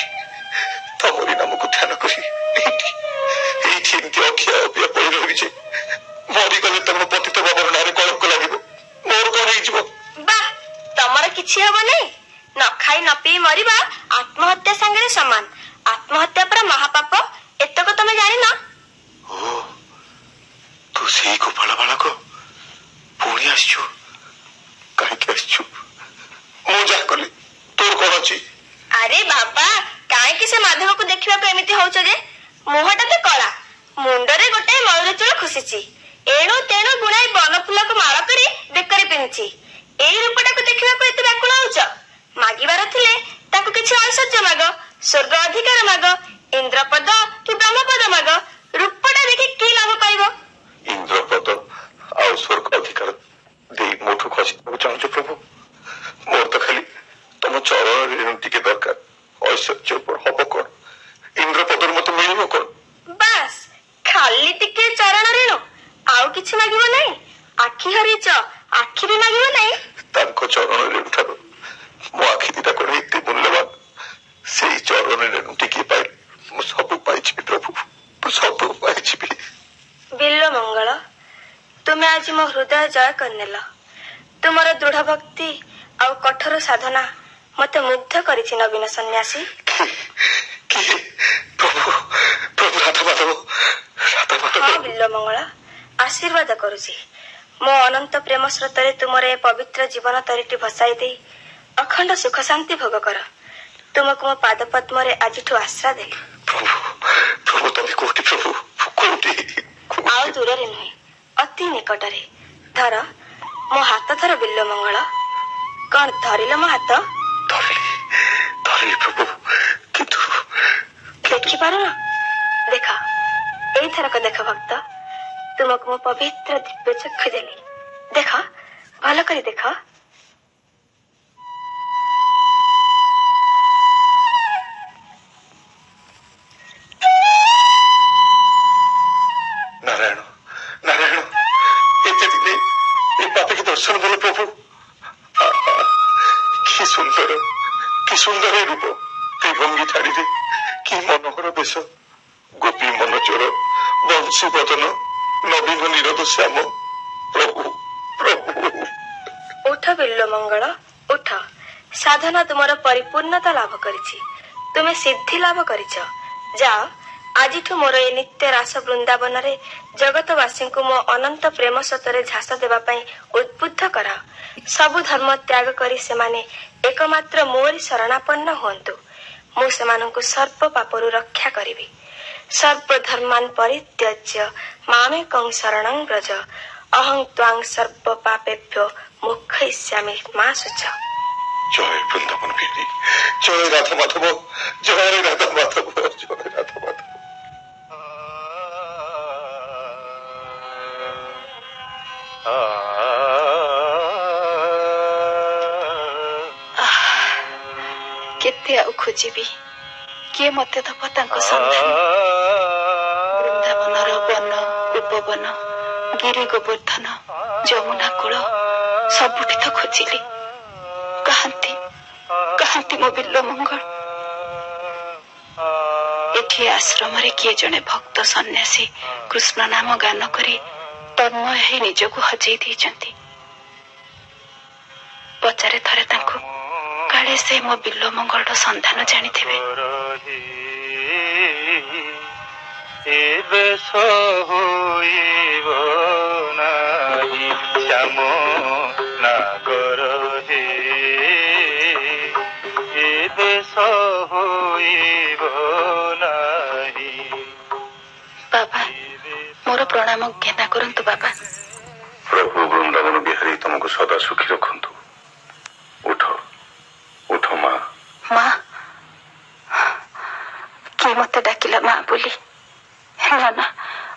ତମରି ନାମକୁ ଧ୍ୟାନ କରି ଏଇଠି ଏମିତି ଅଖିଆ ଅପିଆ ପଡି ରହିବି ଯେ ମରିଗଲେ ତମ ପତିତ ବାବାର ନାଁରେ କଳଙ୍କ ଲାଗିବ। ମୋର କଣ ହେଇଯିବ? ବାଃ, ତମର କିଛି ହବ ନାହିଁ। ନ ଖାଇ ନ ପିଇ ମରିବା ଆତ୍ମହତ୍ୟା ସାଙ୍ଗରେ ସମାନ। ଆତ୍ମହତ୍ୟା ପରା ମହାପାପ, ଏତକ ତମେ ଜାଣିନ? ଓ, ତୁ ସେଇ ଗୋପାଳ ବାଳକ ପୁଣି ଆସିଛୁ? କାହିଁକି ଆସିଛୁ? ମୁଁ ଯାହା କଲି ତୋର କଣ ଅଛି? ଆରେ ବାବା, କାହିଁକି ସେ ମାଧବକୁ ଦେଖିବାକୁ ଏମିତି ହଉଛ ଯେ? ମୁହଁଟା ତ କଳା, ମୁଣ୍ଡରେ ଗୋଟେ ମୟୂର ଚୂଳ ଖୁସିଛି, ଏଣୁ ତେଣୁ ଗୁଣାଇ ବନ ଫୁଲକୁ ମାଳ କରି ବେକରେ ପିନ୍ଧିଛି। ଏଇ ରୂପଟାକୁ ଦେଖିବାକୁ ଏତେ ବ୍ୟାକୁଳ ହଉଛ? ମାଗିବାର ଥିଲେ ତାକୁ କିଛି ଐଶ୍ୱର୍ଯ୍ୟ ମାଗ, ସ୍ୱର୍ଗ ଅଧିକାର ମାଗ, ଇନ୍ଦ୍ରପଦ କି ବ୍ରହ୍ମପଦ ମାଗ। ରୂପଟା ଦେଖି କି ଲାଭ ପାଇବ? ଇନ୍ଦ୍ରପଦ ଆଉ ସ୍ୱର୍ଗ ଅଧିକାର ଦେଇ ମୋଠୁ ଖସିବାକୁ ଚାହୁଁଛ ପ୍ରଭୁ? ମୋର ତ ଖାଲି ତମ ଚରଣରେ ଟିକେ ଦରକାର। ଐଶ୍ୱର୍ଯ୍ୟ ହବ କଣ? ଇନ୍ଦ୍ରପଦରୁ ମତେ ମିଳିବ କଣ? ବାସ୍, ଖାଲି ଟିକେ ଚରଣ ରେଣୁ, ଆଉ କିଛି ମାଗିବ ନାହିଁ। ଆଖି ହରିଛ, ଆଖି ବି ମାଗିବ ନାହିଁ। ତାଙ୍କ ଚରଣ ରେଣୁ ଠାରୁ ଆଜି ମୋ ହୃଦୟ ଜୟ କରିନେଲ। ତୁମର ଦୃଢ ଭକ୍ତି ଆଉ କଠୋର ସାଧନା ମତେ ମୁଗ୍ଧ କରିଛି ନବୀନ ସନ୍ନ୍ୟାସୀ। କିଏ? ପ୍ରଭୁ ପ୍ରଭୁ ରାଧାମାଧବ ହଁ ବିଲ୍ଲ ମଙ୍ଗଳ, ଆଶୀର୍ବାଦ କରୁଛି। ମୋ ଅନନ୍ତ ପ୍ରେମ ସ୍ରୋତରେ ତୁମର ଏ ପବିତ୍ର ଜୀବନ ତରିଟି ଭସାଇ ଦେଇ ଅଖଣ୍ଡ ସୁଖ ଶାନ୍ତି ଭୋଗ କର। ତୁମକୁ ମୋ ପାଦ ପଦ୍ମରେ ଆଜିଠୁ ଆଶ୍ରା ଦେଲି। ପ୍ରଭୁ ପ୍ରଭୁ ତମେ କୋଉଠି? ପ୍ରଭୁ କୋଉଠି? ଆଉ ଦୂରରେ ନୁହେଁ, ଅତି ନିକଟରେ। ଧର ମୋ ହାତ ଧର ବିଲ୍ଲ ମଙ୍ଗଳ। କଣ ଧରିଲ ମୋ ହାତ? ଧରିଲି ପ୍ରଭୁ, କିନ୍ତୁ ଦେଖିପାରୁନ? ଦେଖ, ଏଇଥରକ ଦେଖ ଭକ୍ତ, ତୁମକୁ ମୋ ପବିତ୍ର ଦିବ୍ୟ ଚକ୍ଷୁ ଦେଲି। ଦେଖ, ଭଲ କରି ଦେଖ। ନାରାୟଣ ନାରାୟଣ, ଏତେ ଦିନେ ଏ ପାପୀକି ଦର୍ଶନ ଦେଲ ପ୍ରଭୁ। କି ସୁନ୍ଦର ଏ ରୂପ, ଏ ଭଙ୍ଗୀ ଛାଡ଼ିରେ କି ମନୋହର ବେଶ। ଗୋପୀ ମନଚୋର, ବଂଶୀ ବଦନ, ନବୀନ ନିରଦ ଶ୍ୟାମ। ପ୍ରଭୁ ପ୍ରଭୁ। ଉଠ ବିଲ୍ଲ ମଙ୍ଗଳ, ଉଠ। ସାଧନା ତୁମର ପରିପୂର୍ଣ୍ଣତା ଲାଭ କରିଛି। ତୁମେ ସିଦ୍ଧି ଲାଭ କରିଛ। ଯାଅ, ଆଜିଠୁ ମୋର ଏ ନିତ୍ୟ ରାସ ବୃନ୍ଦାବନରେ ଜଗତବାସୀଙ୍କୁ ମୋ ଅନନ୍ତ ପ୍ରେମ ସ୍ରୋତରେ ଝାସ ଦେବା ପାଇଁ ଉଦ୍ବୁଦ୍ଧ କରାଅ। ସବୁ ଧର୍ମ ତ୍ୟାଗ କରି ସେମାନେ ଏକମାତ୍ର ମୋରି ଶରଣାପନ୍ନ ହୁଅନ୍ତୁ। ମୁଁ ସେମାନଙ୍କୁ ସର୍ବ ପାପରୁ ରକ୍ଷା କରିବି। ସର୍ବଧର୍ମାନ୍ ପରିତ୍ୟଜ୍ୟ ମାମେକଂ ଶରଣଂ ବ୍ରଜ ଅହଂ ତ୍ୱାଂ ସର୍ବ ପାପେଭ୍ୟୋ ମୋକ୍ଷୟିଷ୍ୟାମି ମା ଶୁଚ। জয় বৃন্দাবন বিহারী, জয় রাধা মাধব, জয় রাধা মাধব, জয় রাধা মাধব। କେତେ ଆଉ ଖୋଜିବି? କିଏ ମତେ ଦବ ତାଙ୍କ ସନ୍ଧାନ? ବୃନ୍ଦାବନର ବନ, ଉପବନ, ଗିରି ଗୋବର୍ଦ୍ଧନ, ଯମୁନା କୂଳ ସବୁଠି ତ ଖୋଜିଲି। କାହାନ୍ତି କାହାନ୍ତି ମୋ ବିଲ୍ଲ ମଙ୍ଗଳ? ଏଠି ଆଶ୍ରମରେ କିଏ ଜଣେ ଭକ୍ତ ସନ୍ନ୍ୟାସୀ କୃଷ୍ଣ ନାମ ଗାନ କରି ତନ୍ମୟ ହେଇ ନିଜକୁ ହଜେଇ ଦେଇଛନ୍ତି। ପଚାରେ ଥରେ ତାଙ୍କୁ, କାଳେ ସେ ମୋ ବିଲ୍ଲ ମଙ୍ଗଳର ସନ୍ଧାନ ଜାଣିଥିବେ। ଏବେ ସୋଇବ ନାହିଁ ଶ୍ୟାମ ନାଗର হে, ଏବେ ସୋଇବ ନାହିଁ। ବାବା, ମୋର ପ୍ରଣାମ ଜ୍ଞାନା କରନ୍ତୁ ବାବା। প্রভু বৃন্দাবন বিহারী তোমাকে সদা সুখী রখন্তু। উঠ উঠ মা। ମା, କିଏ ମତେ ଡାକିଲା ମା ବୋଲି? ନା ନା,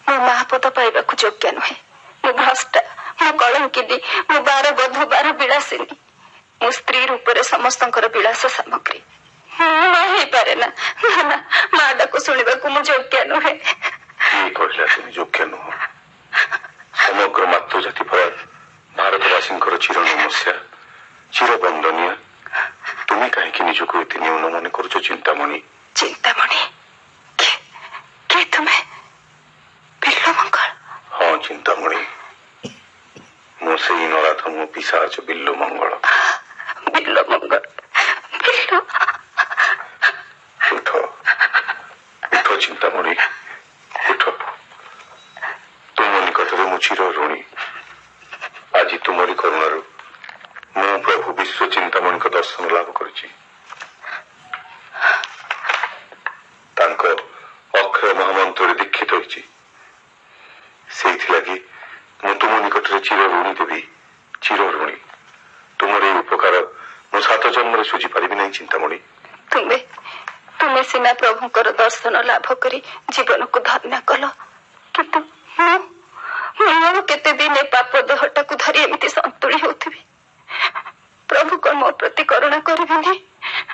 ମୁଁ ମା ପଦ ପାଇବାକୁ ଯୋଗ୍ୟ ନୁହେଁ। ମୁଁ ଭ୍ରଷ୍ଟା, ମୁଁ କଳଙ୍କିନୀ, ମୁଁ ବାର ବଧୂ, ବାର ବିଳାସିନୀ। ମୁଁ ସ୍ତ୍ରୀ ରୂପରେ ସମସ୍ତଙ୍କର ବିଳାସ ସାମଗ୍ରୀ। ମୁଁ ମା ହେଇପାରେ ନା। ନା ନା, ମା ଡାକ ଶୁଣିବାକୁ ମୁଁ ଯୋଗ୍ୟ ନୁହେଁ। କିଏ କହିଲା তুমি যোগ্য ନୁହଁ? ସମଗ୍ର ମାତୃ ଜାତି ପରା ଭାରତବାସୀଙ୍କର ଚିର ନମସ୍ୟା, ଚିର ବନ୍ଦନୀୟ। তুমি କାହିଁକି ନିଜକୁ ଏତେ ନ୍ୟୁନ ମନେ କରୁଛ ଚିନ୍ତାମଣି? ଚିନ୍ତାମଣି? କିଏ ତୁମେ? ବିଲ୍ଲ ମଙ୍ଗଳ? ହଁ ଚିନ୍ତାମଣି, ମୁଁ ସେଇ ନରାଧମ ପିଶାଚ ବିଲ୍ଲ ମଙ୍ଗଳ। ବିଲ୍ଲ ମଙ୍ଗଳ, ବିଲ୍ଲ। ଉଠ ଉଠ ଚିନ୍ତାମଣି, ଉଠ। ତୁମ ନିକଟରେ ମୁଁ ଚିର ଋଣୀ। ଆଜି ତୁମରି କରୁଣାରୁ ମୁଁ ପ୍ରଭୁ ବିଶ୍ୱ ଚିନ୍ତାମଣିଙ୍କ ଦର୍ଶନ ଲାଭ କରିଛି। ତାଙ୍କ ଅକ୍ଷୟ ମହାମନ୍ତ୍ରରେ ଦୀକ୍ଷିତ ହୋଇଛି। ସେଇଥିଲାଗି ମୁଁ ତୁମ ନିକଟରେ ଚିର ଋଣୀ ଦେବି, ଚିର ଋଣୀ। ତୁମର এই ଉପକାର ମୁଁ 7 ଜନ୍ମରେ ଶୁଝି ପାରିବି ନାହିଁ ଚିନ୍ତାମଣି। ତୁମେ ସିନା ପ୍ରଭୁଙ୍କର ଦର୍ଶନ ଲାଭ କରି ଜୀବନକୁ ଧନ୍ୟ କଲ, କିନ୍ତୁ ମୁଁ କେତେ ଦିନ ଏ ପାପ ଦେହଟାକୁ ଧରି ଏମିତି ସନ୍ତୁଳି ହେଉଥିବି। ପ୍ରଭୁ କଣ ମୋ ପ୍ରତି କରୁଣା କରିବେନି?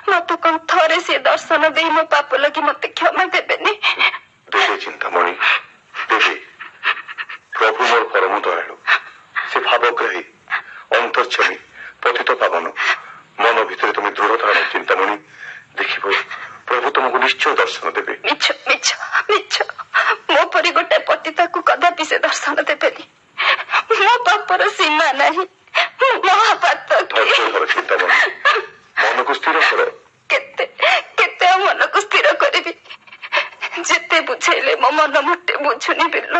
ମତେ କଣ ଥରେ ସେ ଦର୍ଶନ ଦେଇ ମୋ ପାପ ଲାଗି ମତେ କ୍ଷମା ଦେବେନି? ଦେବେ ଚିନ୍ତାମଣି, ଦେବେ। ପ୍ରଭୁ ମୋର ପରମ ଦୟାଳୁ, ସେ ଭାବଗ୍ରାହୀ, ଅନ୍ତର୍ଚ୍ଛମୀ, ପତିତ ପାବନ। ମନ ଭିତରେ তুমি ଦୃଢ ଧାରଣ ଚିନ୍ତାମଣି। ଦେଖିବ ପ୍ରଭୁ ତୁମକୁ ନିଶ୍ଚୟ ଦର୍ଶନ ଦେବେ। ମିଛ ମିଛ ମିଛ। ମୋ ପରି ଗୋଟେ ପତିତାକୁ କଦାପି ସେ ଦର୍ଶନ ଦେବେନି। ମୋ ପାପ ନାହିଁ ମହାପାତକ ଧୈର୍ଯ୍ୟ ଧର ଚିନ୍ତାମଣି, ମନକୁ ସ୍ଥିର କର। କେତେ କେତେ ଆଉ ମନକୁ ସ୍ଥିର କରିବି? ଯେତେ ବୁଝେଇଲେ ମୋ ମନ ମୋଟେ ବୁଝୁନି ବିଲ।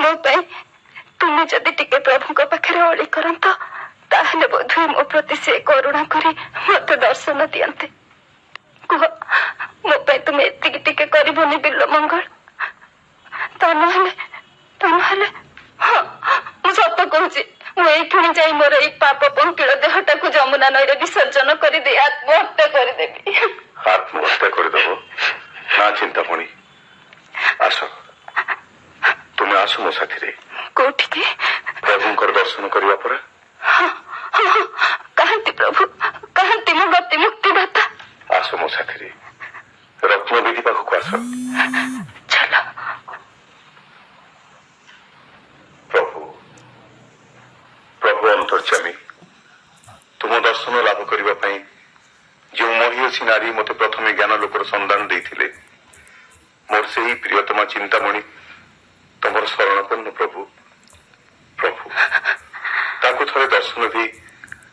ମୋ ପାଇଁ ତୁମେ ଯଦି ଟିକେ ପ୍ରଭୁଙ୍କ ପାଖରେ ଅଳି କରନ୍ତ, ତାହେଲେ ବୋଧହୁଏ ମୋ ପ୍ରତି ସେ କରୁଣା କରି ମତେ ଦର୍ଶନ ଦିଅନ୍ତେ। କୁହ, ମୋ ପାଇଁ ତୁମେ ଏତିକି ଟିକେ କରିବନି ବିଲ ମଙ୍ଗଳ? ତା ନହେଲେ ହଁ, ମୁଁ ସତ କହୁଛି, ମୁଁ ଏଇ ପୁଣି ଯାଇ ମୋର ଏଇ ପାପ ପଙ୍କିଳ ଦେହଟାକୁ ଯମୁନା ନଈରେ ବିସର୍ଜନ କରିଦେଇ ଆତ୍ମହତ୍ୟା କରିଦେବି। ଆତ୍ମହତ୍ୟା କରିଦେବ? ନା ଚିନ୍ତାମଣି, ଆସ, ତୁମେ ଆସ ମୋ ସାଥିରେ। କୋଉଠିକି? ପ୍ରଭୁଙ୍କର ଦର୍ଶନ କରିବା ପରେ। କାହାନ୍ତି ପ୍ରଭୁ, କାହାନ୍ତି ମୋ ଗତି ମୁକ୍ତିଦାତା? ଆସ ମୋ ସାଥିରେ, ରତ୍ନବେଦୀ ପାଖକୁ ଆସ। ଚାଲ। ପ୍ରଭୁ ଅନ୍ତର୍ଯ୍ୟାମୀ, ତୁମ ଦର୍ଶନ ଲାଭ କରିବା ପାଇଁ ଯେଉଁ ମହିୟସୀ ନାରୀ ମୋତେ ପ୍ରଥମେ ଜ୍ଞାନ ଲୋକର ସନ୍ଧାନ ଦେଇଥିଲେ, ମୋର ସେହି ପ୍ରିୟତମା ଚିନ୍ତାମଣି ତମର ଶରଣପନ୍ନ ପ୍ରଭୁ। ପ୍ରଭୁ, ତାକୁ ଥରେ ଦର୍ଶନ ଦେଇ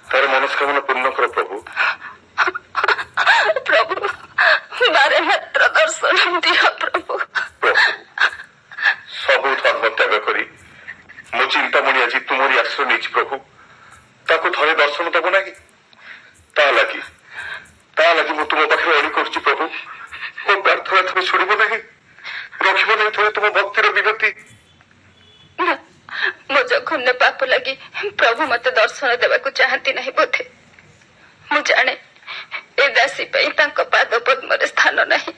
ତାର ମନସ୍କାମନା ପୂର୍ଣ୍ଣ କର ପ୍ରଭୁ। ପ୍ରଭୁ, ବାରେ ମାତ୍ର ଦର୍ଶନ ଦିଅ ପ୍ରଭୁ। ପ୍ରଭୁ, ସବୁ ଧର୍ମ ତ୍ୟାଗ କରି ମୋ ଚିନ୍ତାମଣି ଆଜି ତୁମରି ଆଶ୍ରୟ ନେଇଛି ପ୍ରଭୁ। ତାକୁ ଥରେ ଦର୍ଶନ ଦେବ ନାହିଁ? ତା ଲାଗି ମୁଁ ତୁମ ପାଖରେ ଅଳି କରୁଛି ପ୍ରଭୁ। ମୋ ପ୍ରାର୍ଥନା ଥରେ ଶୁଣିବ ନାହିଁ? ରଖିବ ନାହିଁ ଥରେ ତୁମ ଭକ୍ତିର ବିନତି? ମୋ ଜଘନ୍ୟ ପାପ ଲାଗି ପ୍ରଭୁ ମତେ ଦର୍ଶନ ଦେବାକୁ ଚାହାନ୍ତି ନାହିଁ ବୋଧେ। ମୁଁ ଜାଣେ ଏ ଦାସୀ ପାଇଁ ତାଙ୍କ ପାଦ ପଦ୍ମରେ ସ୍ଥାନ ନାହିଁ।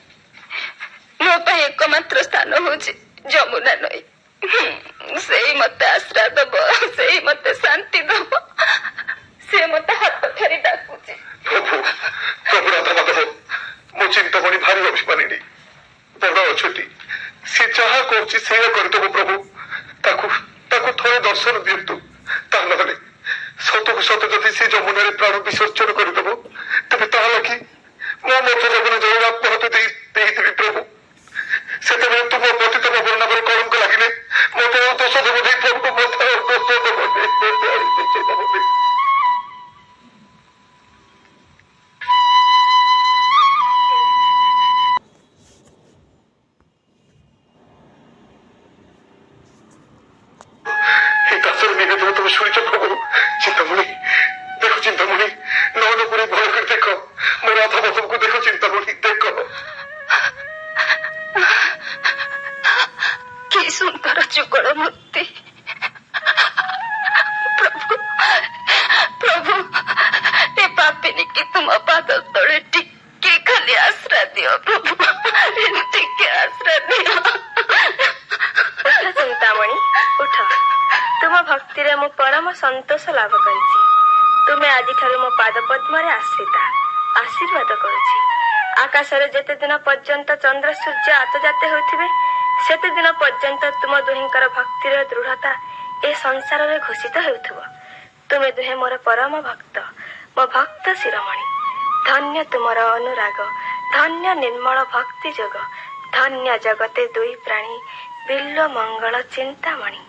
ମୋ ପାଇଁ ଏକମାତ୍ର ସ୍ଥାନ ହଉଛି ଯମୁନା ନଈ। ସେଇ ମତେ ଆଶ୍ରା ଦବ, ସେଇ ମତେ ଶାନ୍ତି ଦବ। ସେ ମତେ ହାତ ଠାରି ଡାକୁଛି। ପ୍ରଭୁ, ପ୍ରଭୁ ରାଧା ମାଧବ, ମୋ ଚିନ୍ତାମଣି ଭାରି ଅଭିମାନିନୀ, ବଡ ଅଛନ୍ତି। ସେ ଯାହା କହୁଛି ସେଇଆ କରିଦେବ ପ୍ରଭୁ। ତାକୁ ଥରେ ଦର୍ଶନ ଦିଅନ୍ତୁ। ତା ନହେଲେ ସତକୁ ସତ ଯଦି ସେ ଯମୁନାରେ ପ୍ରାଣ ବିସର୍ଜନ କରିଦେବ, ତେବେ ତାହା ଲାଗି ମୁଁ ମତ ଜଗନ ଜଳ ଆତ୍ମହତ୍ୟା ଦେଇଦେବି ପ୍ରଭୁ। ସେତେବେଳେ ତୁମ ପତିତ ପାବନ ନାମରେ କଳଙ୍କ ଲାଗିଲେ ମତେ ଆଉ ଦୋଷ ଦେବ ନାହିଁ ପ୍ରଭୁ, ମତେ ଆଉ ଦୋଷ ଦେବ ନାହିଁ। তুমি শুনেছ প্রভু? চিন্তামণি দেখো, চিন্তামণি নয়ন করে ভয় করে দেখো, ମୋ ରାଧା ମାଧବକୁ ଦେଖ ଚିନ୍ତାମଣି, ଦେଖ। କି ସୁନ୍ଦର ଯୁଗଳ ମୂର୍ତ୍ତି। ପ୍ରଭୁ, ଏ ପାପିନୀ କି ତୁମ ପାଦ ତଳେ ଟିକେ ଖାଲି ଆଶ୍ରା ଦିଅ ପ୍ରଭୁ, ଟିକେ ଆଶ୍ରା ଦିଅ। ଉଠ ଚିନ୍ତାମଣି, ଉଠ। ତୁମ ଭକ୍ତିରେ ମୁଁ ପରମ ସନ୍ତୋଷ ଲାଭ କରିଛି। ତୁମେ ଆଜିଠାରୁ ମୋ ପାଦ ପଦ୍ମରେ ଆଶ୍ରିତା। ଆଶୀର୍ବାଦ କରୁଛି, ଆକାଶରେ ଯେତେ ଦିନ ପର୍ଯ୍ୟନ୍ତ ଚନ୍ଦ୍ର ସୂର୍ଯ୍ୟ ଆତଜାତ ହେଉଥିବେ, ସେତେ ଦିନ ପର୍ଯ୍ୟନ୍ତ ତୁମ ଦୁହିଁଙ୍କର ଭକ୍ତିର ଦୃଢ଼ତା ଏ ସଂସାରରେ ଘୋଷିତ ହେଉଥିବ। ତୁମେ ଦୁହେଁ ମୋର ପରମ ଭକ୍ତ, ମୋ ଭକ୍ତ ଶିରୋମଣି। ଧନ୍ୟ ତୁମର ଅନୁରାଗ, ଧନ୍ୟ ନିର୍ମଳ ଭକ୍ତି ଯୋଗ, ଧନ୍ୟ ଜଗତେ ଦୁଇ ପ୍ରାଣୀ, ବିଲ୍ୱ ମଙ୍ଗଳ ଚିନ୍ତାମଣି।